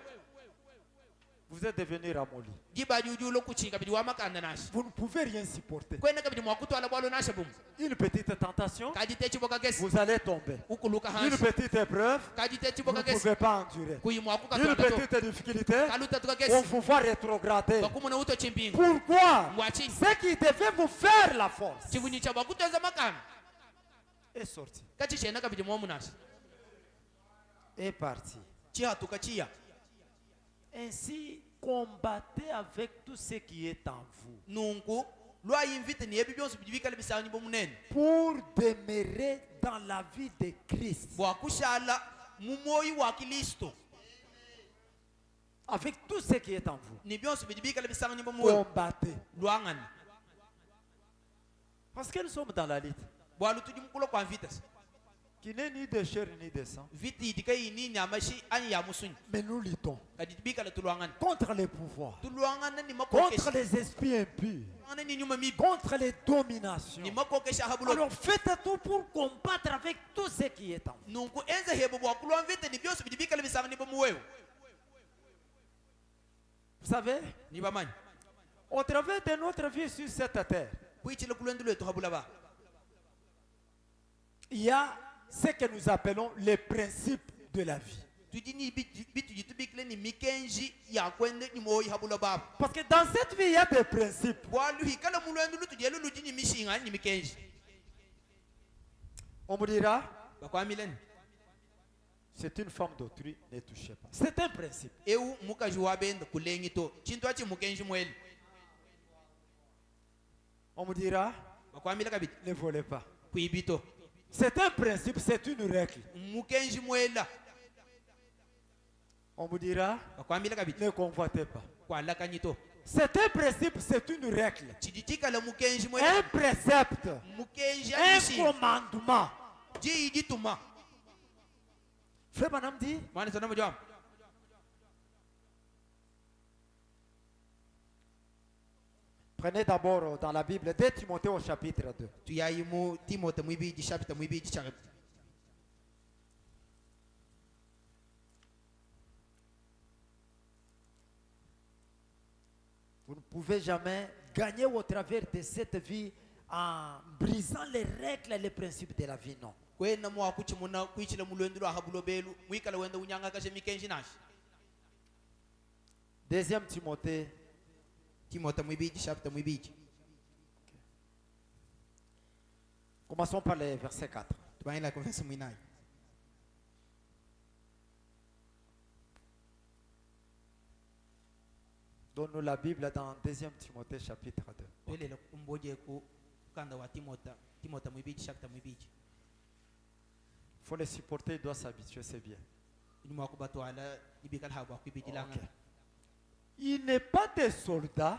Vous êtes devenu ramolli. jibaji ujulo kuchinga bidi wa makanda nashi Vous ne pouvez rien supporter. kwenda kabidi mwakutwala bwalo nashe bumu Une petite tentation, kajite chiboka gesi vous allez tomber. ukuluka Une hansi petite épreuve, kajite vous chiboka ne gesi pouvez pas endurer. kuyimwakuka Une twala to petite difficulté, kaluta tuka on gesi vous voit rétrograder. bakumuna uto chimpinga Pourquoi? mwachi Ce qui devait vous faire la force chivuni cha bakutenza makanda est sorti, kachishena kabidi mwomu nashi est parti. chihatuka chiya Ainsi, combattez avec tout ce qui est en vous nunku lwayimvite ni ebi byonse bidi bikala bisanyi bomunene pour demeurer dans la vie de Christ. bwakushala mumoyi wa Kristo Avec tout ce qui est en vous, ni byonse bidi bikala bisanyi bomuwe combattez. lwangani Parce que nous sommes dans la lutte bwalu tudi mukulo kwa mvitasi qui n'est ni de chair ni de sang, viti dikai ni nyamashi ani ya musunyi mais nous luttons kadi bikala tulwangani contre les pouvoirs, tulwangana ni contre makokeshi les esprits impurs, tulwangana ni nyuma mibi contre les dominations. ni makokeshi habulo Alors faites tout pour combattre avec tout ce qui est en vous. nunku enza hebo bwakulwa mvite ni byonse bidi bikala bisanyi bomuwewe Vous savez, ni bamanyi au travers de notre vie sur cette terre, kuichile kulwendu lwetu habula ba il y a ce que nous appelons les principes de la vie. tudi ni bitu jitu bikile ni mikenji ya kwende ni moyi habula baba Parce que dans cette vie, il y a des principes. bwalu hikala mulwendu lutu jelu luti ni mishinga ni mikenji On me dira, bakwamileni c'est une femme d'autrui, ne touchez pas. C'est un principe. eu mukaji wabenda kulengi to chintu achi mukenji mweli On me dira, bakwamila kabiti ne volez pas. kuibito C'est un principe, c'est une règle. mukenji mwela On me dira, bakwamila kabiti ne convoitez pas. kwalakanyito C'est un principe, c'est une règle. chiditikala mukenji Un mwela précepte, mukenji un amishi commandement. jiyidituma Frère Branham dit, mwana sana mujwa prenez d'abord dans la Bible 2 Timothée au chapitre 2. tuyayi mu timote mwibiji chapter mwibiji chapter Vous ne pouvez jamais gagner au travers de cette vie en brisant les règles et les principes de la vie, non. kwena mu akuchi muna kuichila mulwendu lwa habulo belu mwikala wenda unyanga kashe mikenji nashi Deuxième Timothée, timote mwibiji chapter mwibiji commençons par le verset 4. tubaila konfesi mwinayi Donne-nous la Bible dans 2 Timothée chapitre 2. twelela kumboje ku kanda wa timote mwibiji chapter mwibiji Il faut les supporter, il doit s'habituer, c'est bien. inyuma kubatwala ibikala habu akwibiji langa Ok. Il n'est pas des soldats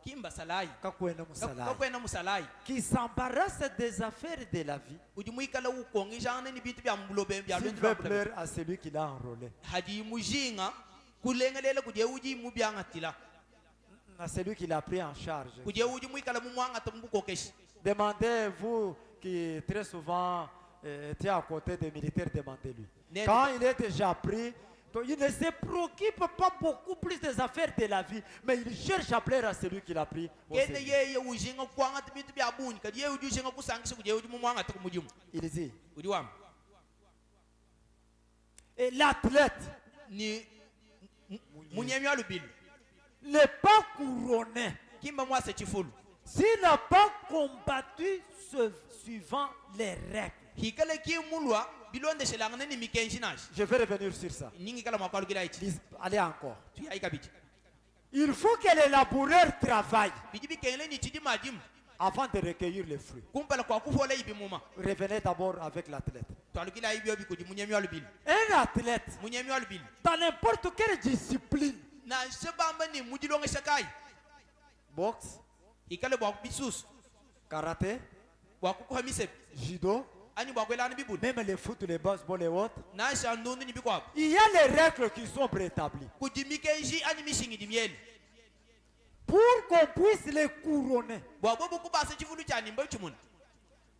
kimba salai kakwena musalai qui s'embarrassent des affaires de la vie. uji mwikala ukongi jana ni bitu bya mbulobe bya S'il lwendu veut lwa mbulobe plaire à celui qui l'a enrôlé, haji mujinga kulengelela kuje uji mubya ngatila à celui qui l'a pris en charge. kuje uji mwikala mumwanga tambukokeshi Demandez-vous qui très souvent était à côté des militaires, demandez-lui. N'est- Quand il est déjà pris, donc il ne se préoccupe pas beaucoup plus des affaires de la vie, mais il cherche à plaire à celui qui l'a pris. Au kene Seigneur. yeye ujinga kwanga bitu bya bunyi kadi yeye uji ujinga kusangisa kuje uji mumwanga takumujimu Il dit, uji wam et l'athlète ni munyemi alubilu n'est pas couronné kimba mwase chifulu s'il n'a pas combattu suivant les règles. hikale kimulwa bilonde shelangane ni mikenshi nashi Je vais revenir sur ça. ningi kala mwakalu kila ichi Allez encore. tuyaika bichi Il faut que les laboureurs travaillent biji bikele ni chidi majimu avant de recueillir les fruits. kumpala kwa kufola ibi muma Revenez d'abord avec l'athlète. twalukila ibi obi kudi munyemi walubili Un athlète, munyemi walubili dans n'importe quelle discipline, na sebamba ni mujilonge shakai boxe, ikale bwa bisusu karaté, bwa kukuhamise judo, ani bwa kwelana bibuli même le foot, le baseball et autres, na shandundu ni bikwabo il y a les règles qui sont préétablies kudimikenji ani mishingi dimieli pour qu'on puisse les couronner, bwa bobu kubasa chifulu chani mba chimuna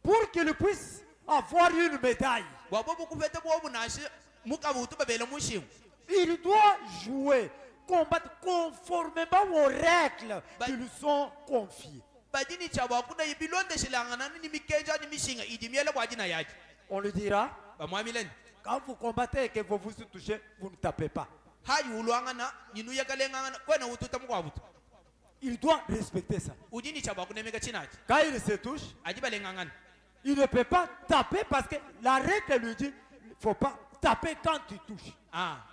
pour qu'ils puissent avoir une médaille. bwa bobu kufete bobu nashi mukabutu babele mushingu Il doit jouer, combattre conformément aux règles qui lui sont confiées. badini cha bwa kuna ibilonde shilangana ni mikenja ni mishinga idimiele bwa jina yaji On lui dira, bamwamileni quand vous combattez et que vous vous touchez, vous ne tapez pas. hayi ulwangana nyinu yakalengana kwena ututa mukwabutu Il doit respecter ça. udini cha bwa kunemeka chinachi Quand il se touche, ajibalengangana il ne peut pas taper parce que la règle lui dit, il ne faut pas taper quand tu touches.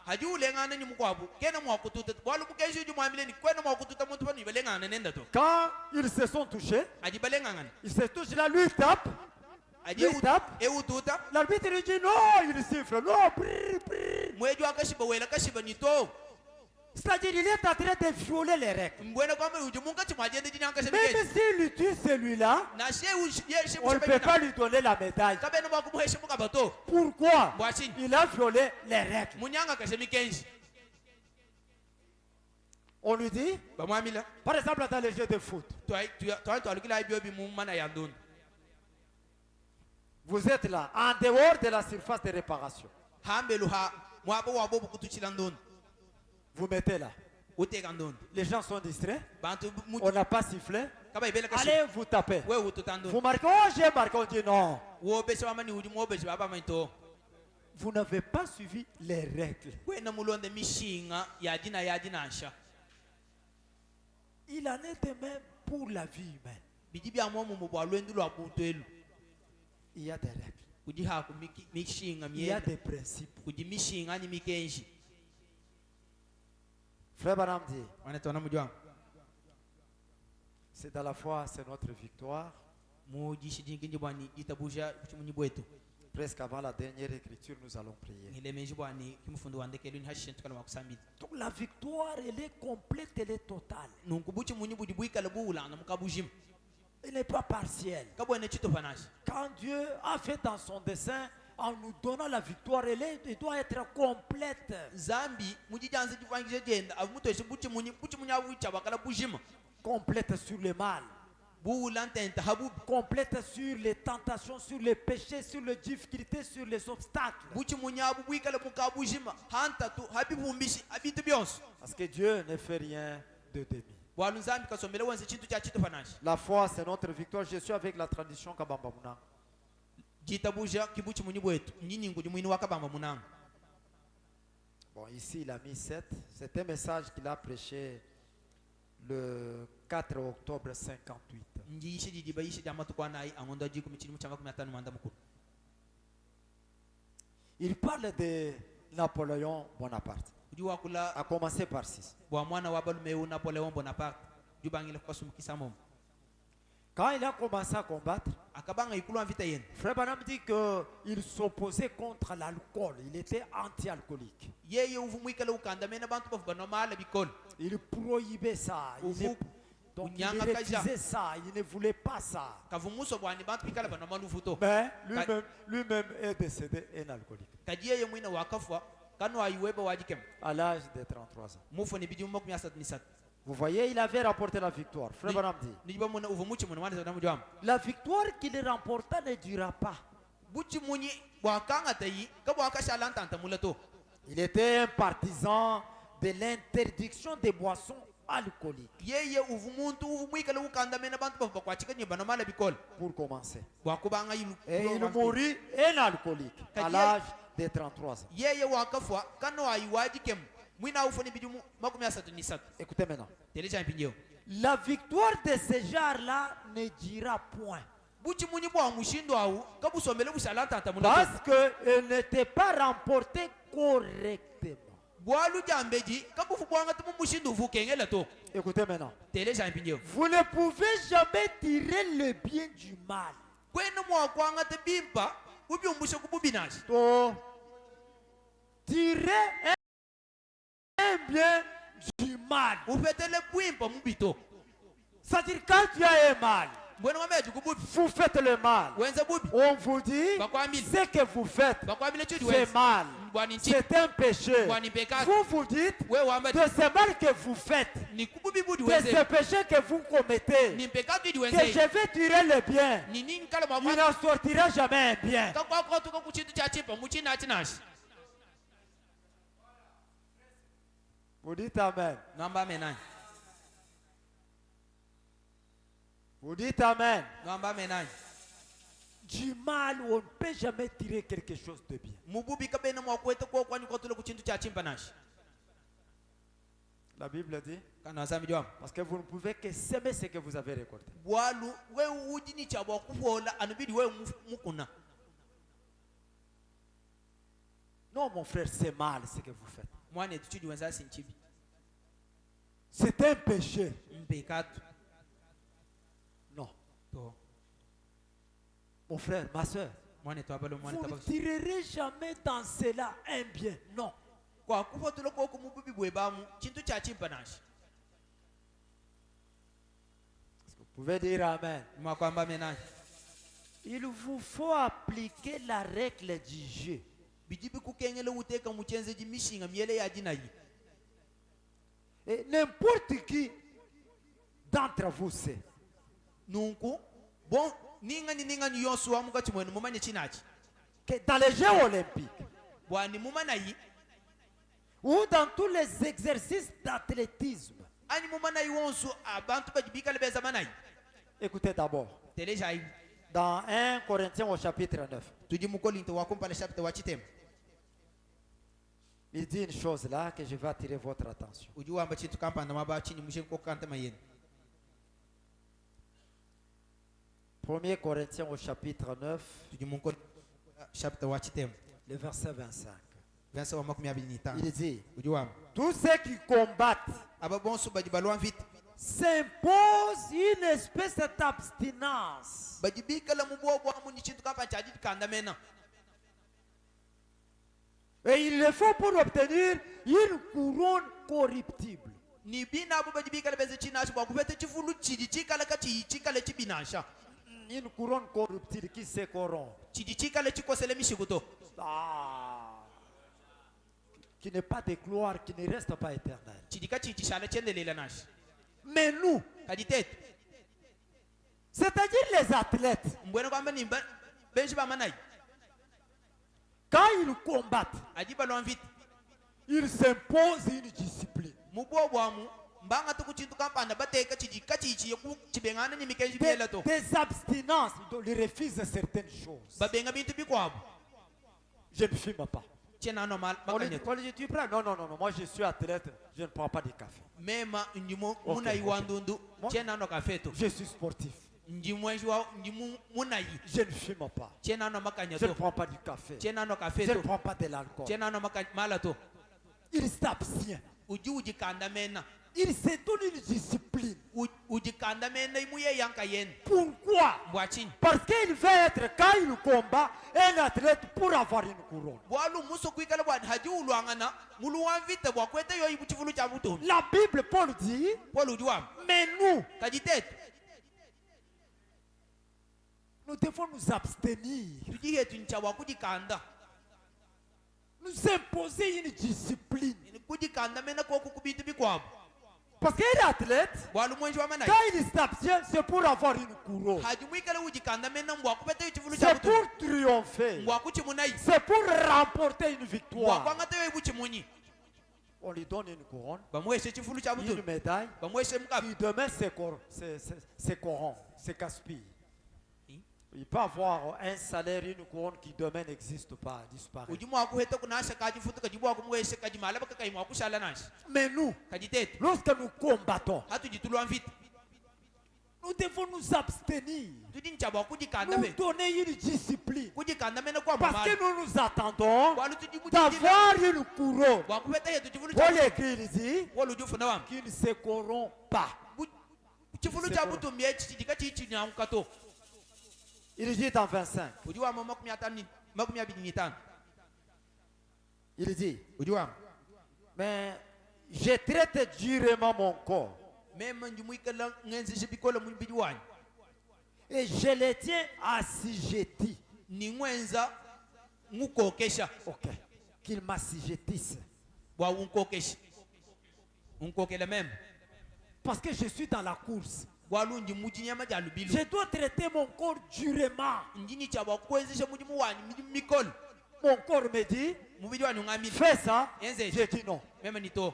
haji ulengana ni mukwabu kena mwakututa bwalu mukenji ju mwamileni kwena mwakututa muntu pano ibalengana nenda to Quand ils se sont touchés, ajibalengangana ils se touchent là, lui il tape. aji Lui il tape. eututa L'arbitre lui dit non, il siffle. Non, brrr, brrr. mweju akashiba wela kashiba ni to C'est-à-dire il est en train de violer les règles. mbwena kwamba uju munga chimwajende jini ankashemekeji Même s'il tue celui-là, na on ne peut pas lui donner la médaille. kabene mwakumuheshimu kabato Pourquoi? bwachini Il a violé les règles. munyanga kashemikenji On lui dit, bamwamila par exemple dans les jeux de foot, twalukila ibyobi mumana ya ndundu vous êtes là, en dehors de la surface de réparation. hambelu ha mwabo wabo bukutuchila ndundu Vous mettez là. uteka ndundu Les gens sont distraits. bantu On n'a pas sifflé. kaba ibele kashi Allez, vous tapez. we ututa ndundu Vous marquez, oh j'ai marqué, on dit non. wobeshe wamani uju mwobeshe baba manto Vous n'avez pas suivi les règles. kwena mulonde mishinga ya jina asha Il en est de même pour la vie humaine. biji bya mwomu mubwalwendu lwa buntu elu Il y a des règles. kuji haku mishinga Il y a myene des principes. kuji mishinga ni mikenji Frère Branham dit, wanatona mujwangu c'est dans la foi, c'est notre victoire. mujishi jinginji bwani jitabusha kuchimunyi bwetu Presque avant la dernière écriture, nous allons prier. ngilemenji bwani kimufundu wandekelu ni hashishentu kala wakusambili Donc la victoire, elle est complète, elle est totale. nunkubuchi munyi budi bwikala buulana mukabujima Elle n'est pas partielle. kabwene chitofanashi Quand Dieu a fait dans son dessein, en nous donnant la victoire, elle doit être complète. zambi mujijanze jifangije jenda avumutoshe buchi munyi abucha bakala bujima Complète sur le mal. buulantenta habubi Complète sur les tentations, sur les péchés, sur les difficultés, sur les obstacles. buchi munyi abu bwikala mukabujima hantatu habibumbishi abitu byonso Parce que Dieu ne fait rien de demi. bwalu nzambi kasomele wense chintu cha chitofanashi La foi, c'est notre victoire. Je suis avec la tradition Kabamba Munang. jitabusha kibuchi munyi bwetu nyinyi ngudi mwini wakabamba munanga Bon, ici, il a mis 7. C'est un message qu'il a prêché le 4 octobre 58. njiishi jidiba yishi jamatukwanai angondo ajiku michini muchanga 15 manda mukuru Il parle de Napoléon Bonaparte. uji wakula A commencer par 6. bwa mwana wa balumeu Napoleon Bonaparte jubangile kukasumukisa momo Quand il a commencé à combattre, akabanga ikulu vita yenu Frère Branham dit qu'il s'opposait contre l'alcool. Il était anti-alcoolique. yeye uvumwikala ukandamena bantu bafu banomala bikolo Il prohibait ça. Donc il Unyanga kaja. refusait ça. Il ne voulait pas ça. kavumuso bwani bantu bikala banomala uvuto Mais lui-même est décédé un alcoolique kadi yeye mwina wakafwa kano ayiwebe wajikema à l'âge de 33 ans. mufo ni bidi mumma 37 Vous voyez, il avait rapporté la victoire. Frère Branham dit, nijiba muna uvumuchi muna wana sana mujwam la victoire qu'il remporta ne dura pas. buchi munyi bwakanga tayi kabo akashalanta anta mulato Il était un partisan de l'interdiction des boissons alcooliques. yeye uvumuntu uvumwikala ukandamena bantu bafu bakwachika nyi banomala bikolo Pour commencer. bwakubanga Et il mourut un alcoolique à l'âge de 33 ans. yeye wakafwa kano ayiwajikema mwina ufo ni bidi mu 37 Écoutez maintenant. teleja mpinjeo La victoire de ce genre-là ne dira point. buchi munyi bwa mushindo au kabusomele bushalanta anta mulato Parce qu'elle n'était pas remportée correctement. bwalu jambeji kabufu bwanga tumu mushindu vukengela to Écoutez maintenant. tele jampinyo Vous ne pouvez jamais tirer le bien du mal. kwenu mwakwanga te bimpa ubyumbushe kububinashi To tirer un bien du mal. ufetele bwimpa mubito C'est-à-dire quand tu as un mal, mbwenu ngameji kububi vous faites le mal. wenze bubi On vous dit bakwamile ce que vous faites, bakwamile chudi c'est wenze mal. bwani nchi C'est un péché. bwani pekati Vous vous dites we wamba de ce mal que vous faites, ni kububi budi de wenze ce péché que vous commettez, ni pekati di que je wenze vais tirer le bien. ni nini kala Il mwa n'en sortira jamais un bien. kakwakwa tuka kuchintu cha chipa muchina chinashi Vous dites Amen. ngamba menani Vous dites Amen. ngamba menani Du mal, on ne peut jamais tirer quelque chose de bien. mububi kabena mwakwete kwa kwani kwa tule kuchintu cha chimpa nashi La Bible dit, kana wasami jwam parce que vous ne pouvez que s'aimer ce que vous avez récolté. bwalu we ujini cha bwa kufola anubidi we mukuna Non, mon frère, c'est mal ce que vous faites. mwane tuchudi wenza sinchibi C'est un péché. mpekatu Non. to Mon frère, ma soeur, mwane twabalo mwane vous ne tabakshi tirerez jamais dans cela un bien. Non. kwa kufotula kwa kumububi bwebamu chintu cha chimpa nashi Vous pouvez dire Amen. mwakwamba menani Il vous faut appliquer la règle du jeu. bijibi kukengele uteka muchenze jimishinga miele ya jinayi Et n'importe qui d'entre vous sait nunku bon ninga ni yonsu wa mukati mwenu mumanye chinachi que dans les Jeux olympiques bwani mumanayi ou dans tous les exercices d'athlétisme, ani mumanayi wonsu abantu bajibika lebeza manayi écoutez d'abord, teleja hivi dans 1 Corinthiens au chapitre 9, tuji mukolinto wakumpala chapter wa chitema il dit une chose là que je vais attirer votre attention. uji wamba chitu kampanda maba chini mushe kokanta mayeni 1 Corinthiens au chapitre 9, tuji muko chapter wa chitema le verset 25. verse wa makumi abili n'itano Il dit, uji wamba tous ceux qui combattent aba bonsu bajibalwa vite s'imposent une espèce d'abstinence. bajibika la mubwa mu ni chitu kampa chaji kanda mena Et il le faut pour obtenir une couronne corruptible. ni bina abo bajibika lebeza chinashi bwa kufete chifulu chidi chikala kachi chikale chibinasha Une couronne corruptible qui se corrompt. chidi chikale chikosele mishikuto Ah, qui n'est pas de gloire, qui ne reste pas éternel. chidi kachi chishale chendelela nashi Mais nous, kaditete c'est-à-dire les athlètes, mbwene kwamba ni benshi bamanayi quand ils combattent, ajibalwa vite ils s'imposent une discipline. mubwo bwamu mbanga tukuchintu kampanda bateka chidi kachi chiyeku chibengana ni mikenji Des, biela to des abstinences, donc ils refusent certaines choses. babenga bintu bikwabo Je ne fume pas. chena no On lui dit, makanyeto tu prends? Non, non, non, non, moi je suis athlète, je ne prends pas de café. mema ndimo Okay, munayi okay. wa ndundu Moi- chena no kafeto Je suis sportif, ndimwenji wa ndimu munayi je ne fume pas. chena no Je ne makanyeto prends pas du café. chena no Je ne kafeto prends pas de l'alcool. chena no malato Il s'abstient. uji ujikanda mena Il se donne une discipline. ujikanda mena imuye yanka yen Pourquoi? mbwachini Parce qu'il veut être, quand il combat, un athlète pour avoir une couronne. bwalu muso kwikala bwani haji ulwangana mulu wamvite bwakwete yo ibu chifulu cha butomi La Bible, Paul dit, polo uji wam mais nous, kajitetu nous devons nous abstenir. tujihetu ncha wa kujikanda Nous imposer une discipline. ni kujikanda mena koku kubintu bikwabo Parce qu'un athlète, bwalu mwenji wa manayi quand il s'abstient, c'est pour avoir une couronne. haji mwikala ujikanda mena mbwakwete yo chifulu cha C'est butomi pour triompher. mbwakuchi munayi C'est pour remporter une victoire. mbwakwangata yo ibu chimunyi On lui donne une couronne, bamweshe chifulu cha une butomi médaille, bamweshe mkapi qui demain se corrompt, se gaspille. Il peut avoir un salaire, une couronne qui demain n'existe pas, disparaît. uji mwakuheta kunasha kajifutu kajibwa kumweshe kajimala bakakai mwakushala nashi Mais nous, kajitetu lorsque nous combattons, hatujitulwa mvita Nous devons nous abstenir. tudinchaba kudikanda Nous be donner une discipline. kudikanda mena kwa Parce mamali que nous nous attendons walu tudimu d'avoir une couronne. wakubeta yetu chivulu Paul cha écrit, il dit walu jufuna wam qu'il ne se corrompt pas. chivulu cha butu mye chichidika chichi nya ukato Il dit en 25, ujiwa mo makumi atani makumi abidi ni tano il dit, ujiwa mais je traite durement mon corps mema njumuikala ngenzi shibikola mu bidiwanyi et je le tiens assujetti. ni ngwenza ngukokesha Ok, qu'il m'assujettisse. bwa unkokesha unkokela mema Parce que je suis dans la course. bwalunji mujinyama ja lubilu Je dois traiter mon corps durement. njini cha bakwenzesha mujimu wanyi mikolo Mon corps me dit, mubidi wanyu ngamili fais ça. Yenze. Je dis non. mema nito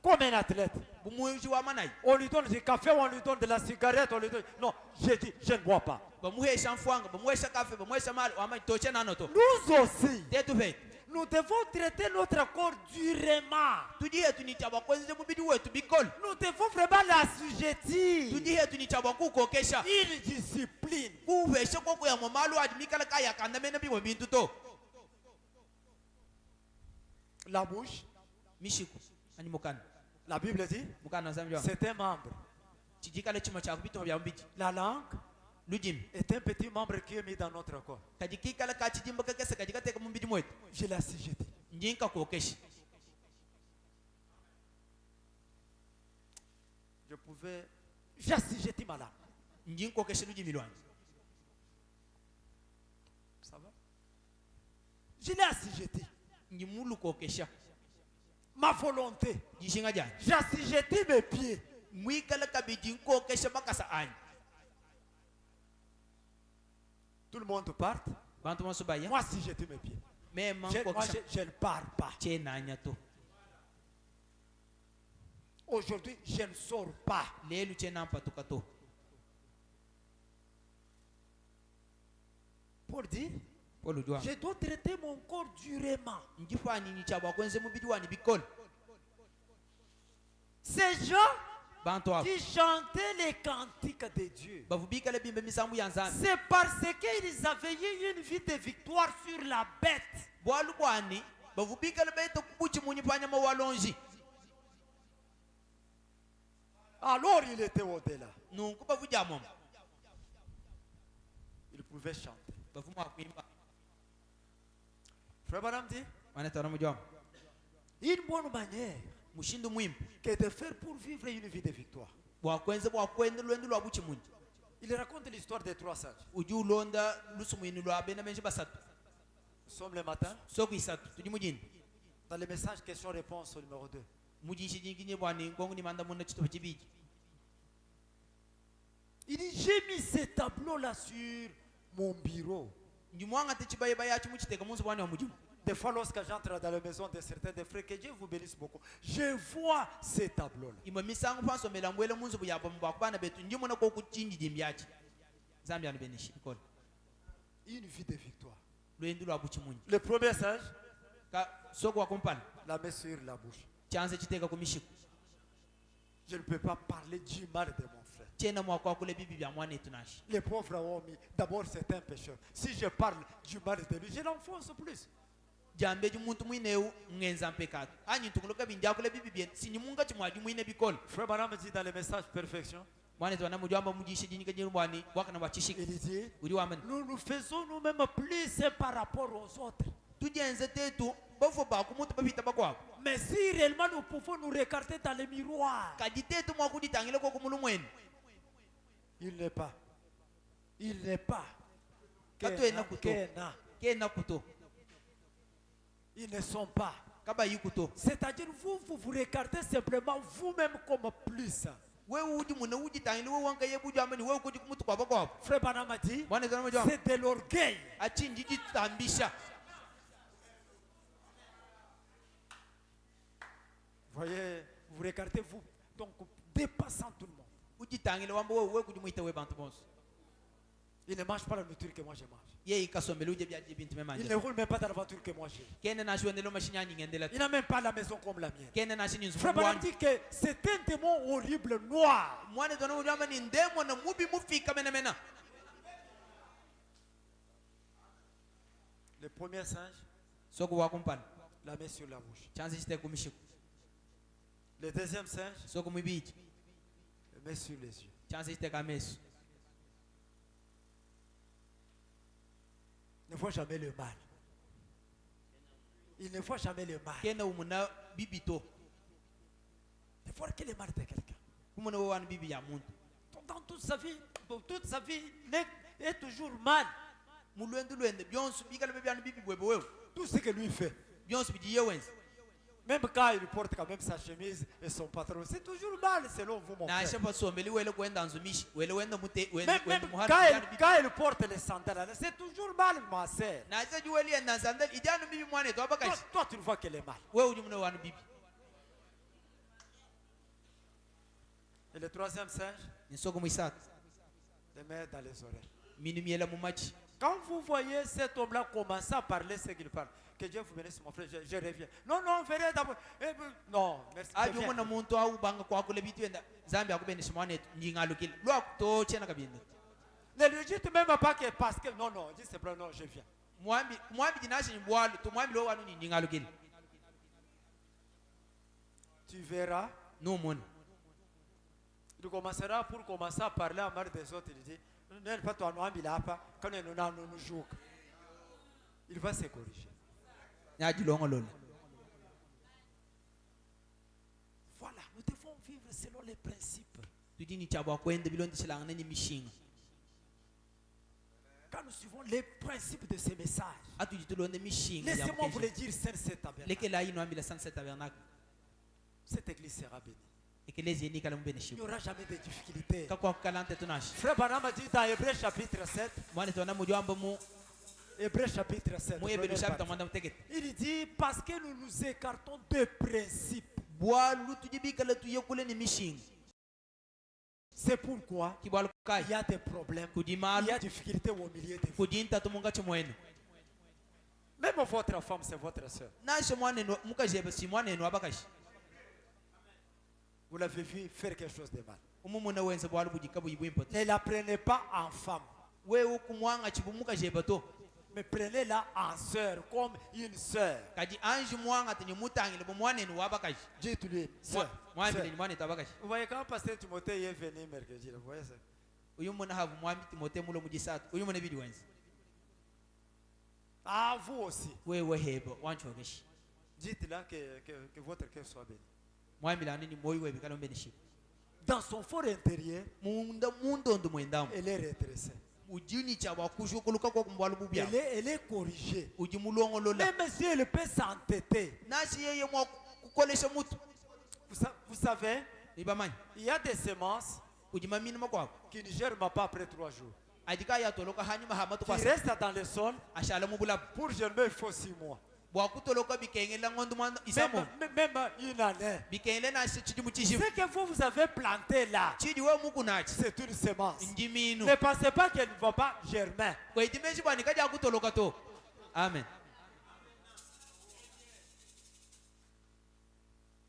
Comme un athlète. bumuji wa manai On lui donne du café, on lui donne de la cigarette, on lui donne... Non, je dis, je ne bois pas. bamuhesha mfwanga bamuhesha kafe bamuhesha mali wama toche nanoto Nous aussi, tetu fe nous devons traiter notre corps durement. tudi yetu ni cha bakwenzesha mubidi wetu bikolo Nous devons vraiment l'assujettir. tudi yetu ni cha bakukokesha Une discipline. kuhesha koko ya momalu adimikala kaya kanda mena bibo bintu to La bouche, mishiku ani mukana la Bible dit, mukana zamjwa c'est un membre. chijikale chima cha kubito bya mbiti La langue lujim est un petit membre qui est mis dans notre corps. kajikikala ka chijimba kakese kajikateka mu mbidi mwetu Je l'assujettis. njinka kokesha Je pouvais... J'assujettis ma langue. njinkokesha lujimi lwange Ça va? Je l'ai assujetti. njimulu kokesha Ma volonté. jishinga jani J'assujettis mes pieds. mwikala kabiji nkokesha makasa anyi Tout le monde part. bantu masubaya Moi, si j'étais mes pieds. mema Moi, nkokesha je ne pars pas. chenanya to Aujourd'hui, je ne sors pas. lelu chenampatuka to Pour dire, polujwa je dois traiter mon corps durement. njifani ni cha bakwenze mubidi wani bikolo Ces gens bantu abo qui chantaient les cantiques de Dieu, bavubikala bimbe misambu ya nzambi c'est parce qu'ils avaient eu une vie de victoire sur la bête. bwalu bwani bavubikala baita kubuchi munyipanya mawalonji Alors il était au-delà. nunku bavujamom Il pouvait chanter. bavuma kuimba Frère Branham dit, wanatana mujom une bonne manière mushindu mwimbu que de faire pour vivre une vie de victoire. bwakwenze bwakwenda lwendu lwa buchi munji Il raconte l'histoire des trois sages. uji ulonda lusumwini lwa bena benji basatu Nous sommes le matin soku isatu tuli mujini dans le message question-réponse au numéro 2. mujishi jinginye bwani ngongu ni manda muna chitobe chibiji Il dit, j'ai mis ce tableau-là sur mon bureau. njimwanga techibayeba yachi muchiteka munsi bwani wa mujimu Des fois, lorsque j'entre dans la maison de certains des frères, que Dieu vous bénisse beaucoup, je vois ces tableaux-là. imwe misangu pansomela mbwele munsi buyaba mubakubana betu njimuna kokuchinji jimbiachi zambia ni benishi bikolo Une vie de victoire. lwendu lwa buchi munji Le premier sage, ka soku wakumpana la met sur la bouche. chanze chiteka kumishiku Je ne peux pas parler du mal de mon frère. chena mwakwakule bibi bya mwana etu nashi Les pauvres ont mis, d'abord c'est un pécheur. Si je parle du mal de lui, je l'enfonce plus. jambe jimuntu mwineu ngenza mpekatu anyi ntukuluka binjakule bibi byen sinyimunga chimwaji mwine bikolo Frère Branham dit dans le message perfection, mwana etu wanamujwamba mujishi jinyika jiru bwani wakana wachishika il dit, uri wamene nous faisons nous-mêmes plus par rapport aux autres. tujenze tetu bafo bakumutu bafita bakwabo Mais si réellement nous pouvons nous regarder dans le miroir, kaji tetu mwakuditangile kwa kumulu mwenu il n'est pas. Il n'est pas. Katoena kuto. Kena. kena kuto Ils ne sont pas. kaba yikuto C'est-à-dire vous vous regardez simplement vous-même comme plus. wewe uji muna ujitangile wewe wanka yebujwamba ni wewe kuti kumutu kwabo kwabo Frère Branham a dit, mwana etu wanamujwamba c'est de l'orgueil. achinji jitambisha Voyez, vous regardez vous, donc dépassant tout le monde. ujitangile wamba wewe kuti muite we bantu bonso Il ne mange pas la nourriture que moi je mange. ye ikasombela uje bya bintu Il ne memanje roule même pas dans la voiture que moi j'ai. kene na shwendelo mashinyani ngendela Il n'a même pas la maison comme la mienne. kene na shini Frère Branham nzufungwani dit que c'est un démon horrible, noir. mwane tona ujama ni ndemo na mubi mufika mena Le premier singe, soko wakumpana la met sur la bouche. chanzi chite kumishiko Le deuxième singe, soko mwibiji le met sur les yeux. chanzi chite kameso Il ne voit jamais le mal. Il ne voit jamais le mal. kene umuna bibito Il faut que le mal de quelqu'un. kumuna wanu bibi ya muntu Dans toute sa vie, est toujours mal. mulwendu lwende byonsu bikala byanu bibi bwebe wewe Tout ce que lui fait. byonsu bijiye wenzi Même quand il porte quand même sa chemise et son patron, c'est toujours mal selon vous, mon na frère. shamba sombeli wele kwenda nzumishi wele wenda mute Même, wende même muhanu quand, byanu bibi quand il porte les sandales, c'est toujours mal, ma sœur. na se juweli ya sandal ijanu bibi mwane to Toi, abakashi toi, tu ne vois qu'elle est mal. wewe ujumuna wanu bibi Et le troisième singe, nisoko mwisaka le met dans les oreilles. minu miela mumachi Quand vous voyez cet homme-là commencer à parler ce qu'il parle, que Dieu vous bénisse, mon frère, je reviens. Non, non, verrez d'abord. Non, merci. je viens. ajumuna muntu au banga kwakule bitu enda zambi akubenisha mwane njingalukile lwakuto chena kabinda Ne lui dites même pas que parce que. Non, non, dis c'est non, je viens. mwambi jinashi mbwalu to mwambi lo wanu njingalukile Tu verras. numuna Il commencera pour commencer à parler à marre des autres. Il dit, non, pas toi, non, il a pas. Quand nous jouons, il va se corriger. nyajilongolola Voilà, nous devons vivre selon les principes. tudini chabwa kwende bilondishelanga nenye mishinga Quand nous suivons les principes de ces messages, atuji tulonde mishinga laissez-moi vous le dire, c'est tabernacle. lekela ino ambila sansa tabernacle Cette église sera bénie. ekelezi yenikala Il n'y mubenishimu aura jamais de difficultés. kakwa kalante tunashi Frère Branham a dit dans Hébreu chapitre 7, mwane tona mujwamba mu Hébreu chapitre 7, mu ebelu première chapter partie. mwanda mutegete Il dit parce que nous nous écartons des principes. bwalu tujibikala tuyekule ni mishinga C'est pourquoi kibwalu kai il y a des problèmes, il kujimalu y a des difficultés au milieu de vous. kujinta tumunga chimwenu Même votre femme, c'est votre soeur. nashe mwanenu mukajebe si mwanenu abakashi Vous l'avez vu faire quelque chose de mal. umumuna wenze bwalu bujika buyibwimpoto Ne la prenez pas en femme, wewe kumwanga chibu mukajebe to mais prenez-la en soeur, comme une soeur. kaji anji mwanga tini mutangile bu mwanenu wabakashi Dites-lui, soeur. mwambi Soeur. ni mwanetu abakashi Vous voyez quand pasteur Timothée est venu mercredi, vous voyez ça? uyu muna havu mwambi timote mulo mujisatu uyu muna bidi wenze Ah, vous aussi. wewe hebo wanchogeshi Dites-là que votre cœur soit béni. mwambi la nini moyo wewe kala mbenishibu Dans son fort intérieur, munda mundondo mwendamu elle est redressée. ujini chabwa kushukuluka kwa kumbwalu bubya Elle est corrigée. uji mulongolola Même si elle peut s'entêter. nashi yeye mwa kukolesha mutu Vous savez, ibamanyi il y a des semences kujimamini makwako qui ne germent pas après 3 jours. ajika yatoloka hanyuma hamatu Qui kwasa restent dans le sol. ashala mubulabu Pour germer, il faut 6 mois. bwakutoloka bikengela ngondu mwana isamo Même une année. bikengele nashi chidi muchishibu Ce que vous avez planté là, chidi we muku nachi c'est une semence. njiminu Ne pensez pas qu'elle ne va pas germer. kweitimeshi bwani kaja kutoloka to amen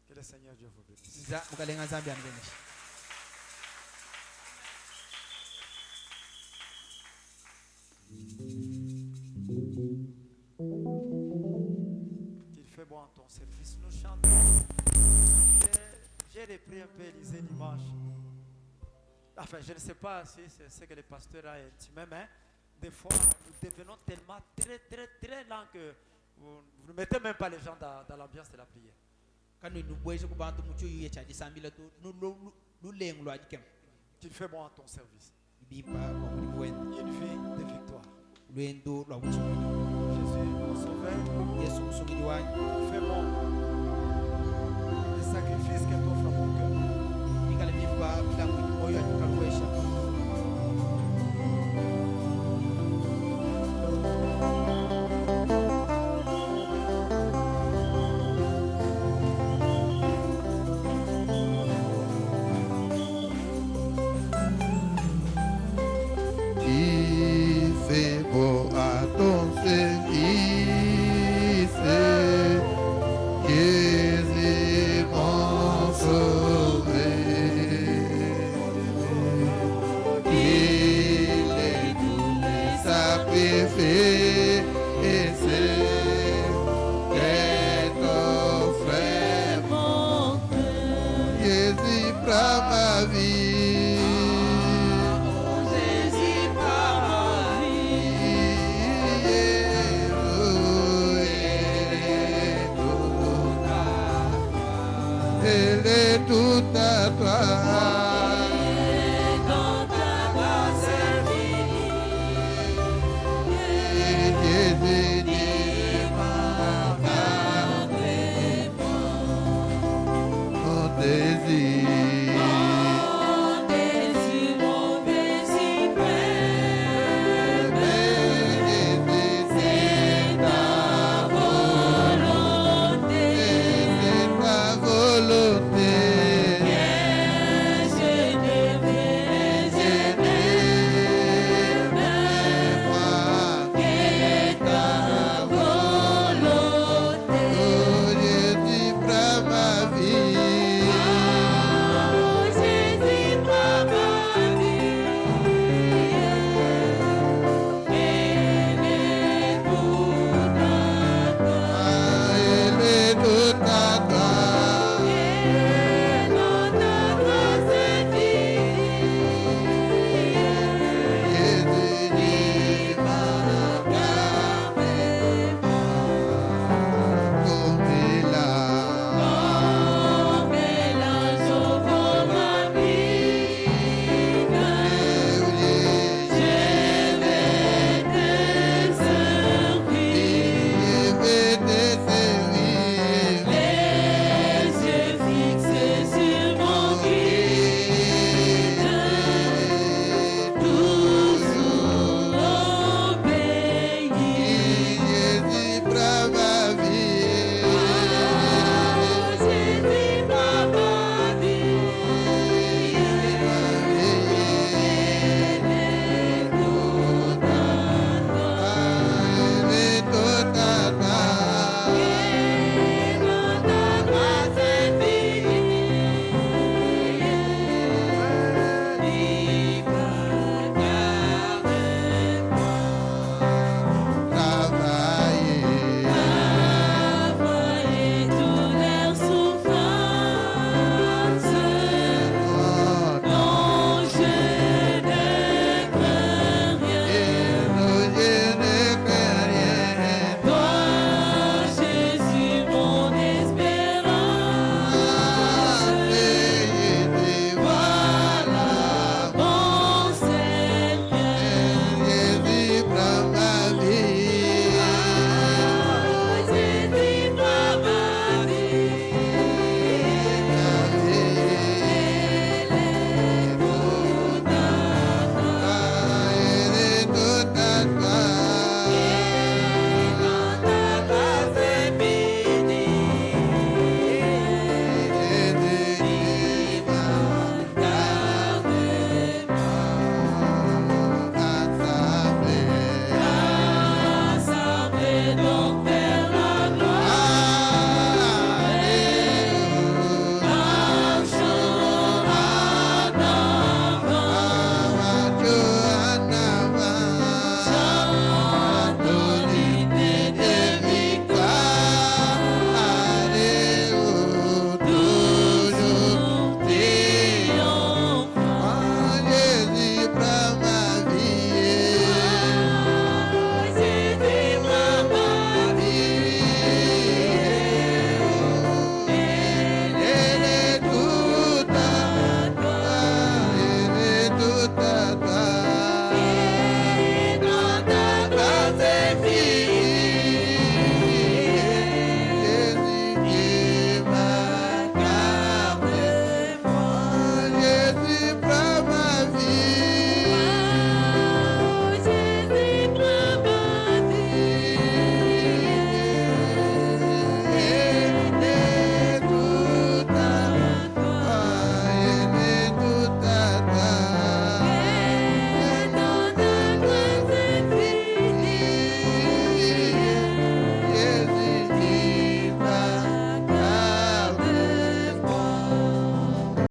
Que le Seigneur Dieu vous bénisse. za mukalenga zambi anibenishi Qu'il fait bon en ton service. Nous chantons. J'ai repris un peu Élisée dimanche. Enfin, je ne sais pas si c'est ce que le pasteur a intimé, mais des fois, nous devenons tellement très lents que vous ne mettez même pas les gens dans l'ambiance de la prière. kanu nubweze kubantu mucho yuye chaji sambila to lulengu lwa jikem Qu'il fait bon en ton service. bipa kwa muli bwenda Une vie de victoire. lwendo lwa buchi Jésus, mon sauveur, yesu musumili wanyu fais bon le sacrifice que t'offre à mon cœur. ikale bifa bilangu moyo ajikaluwesha Il ma vie.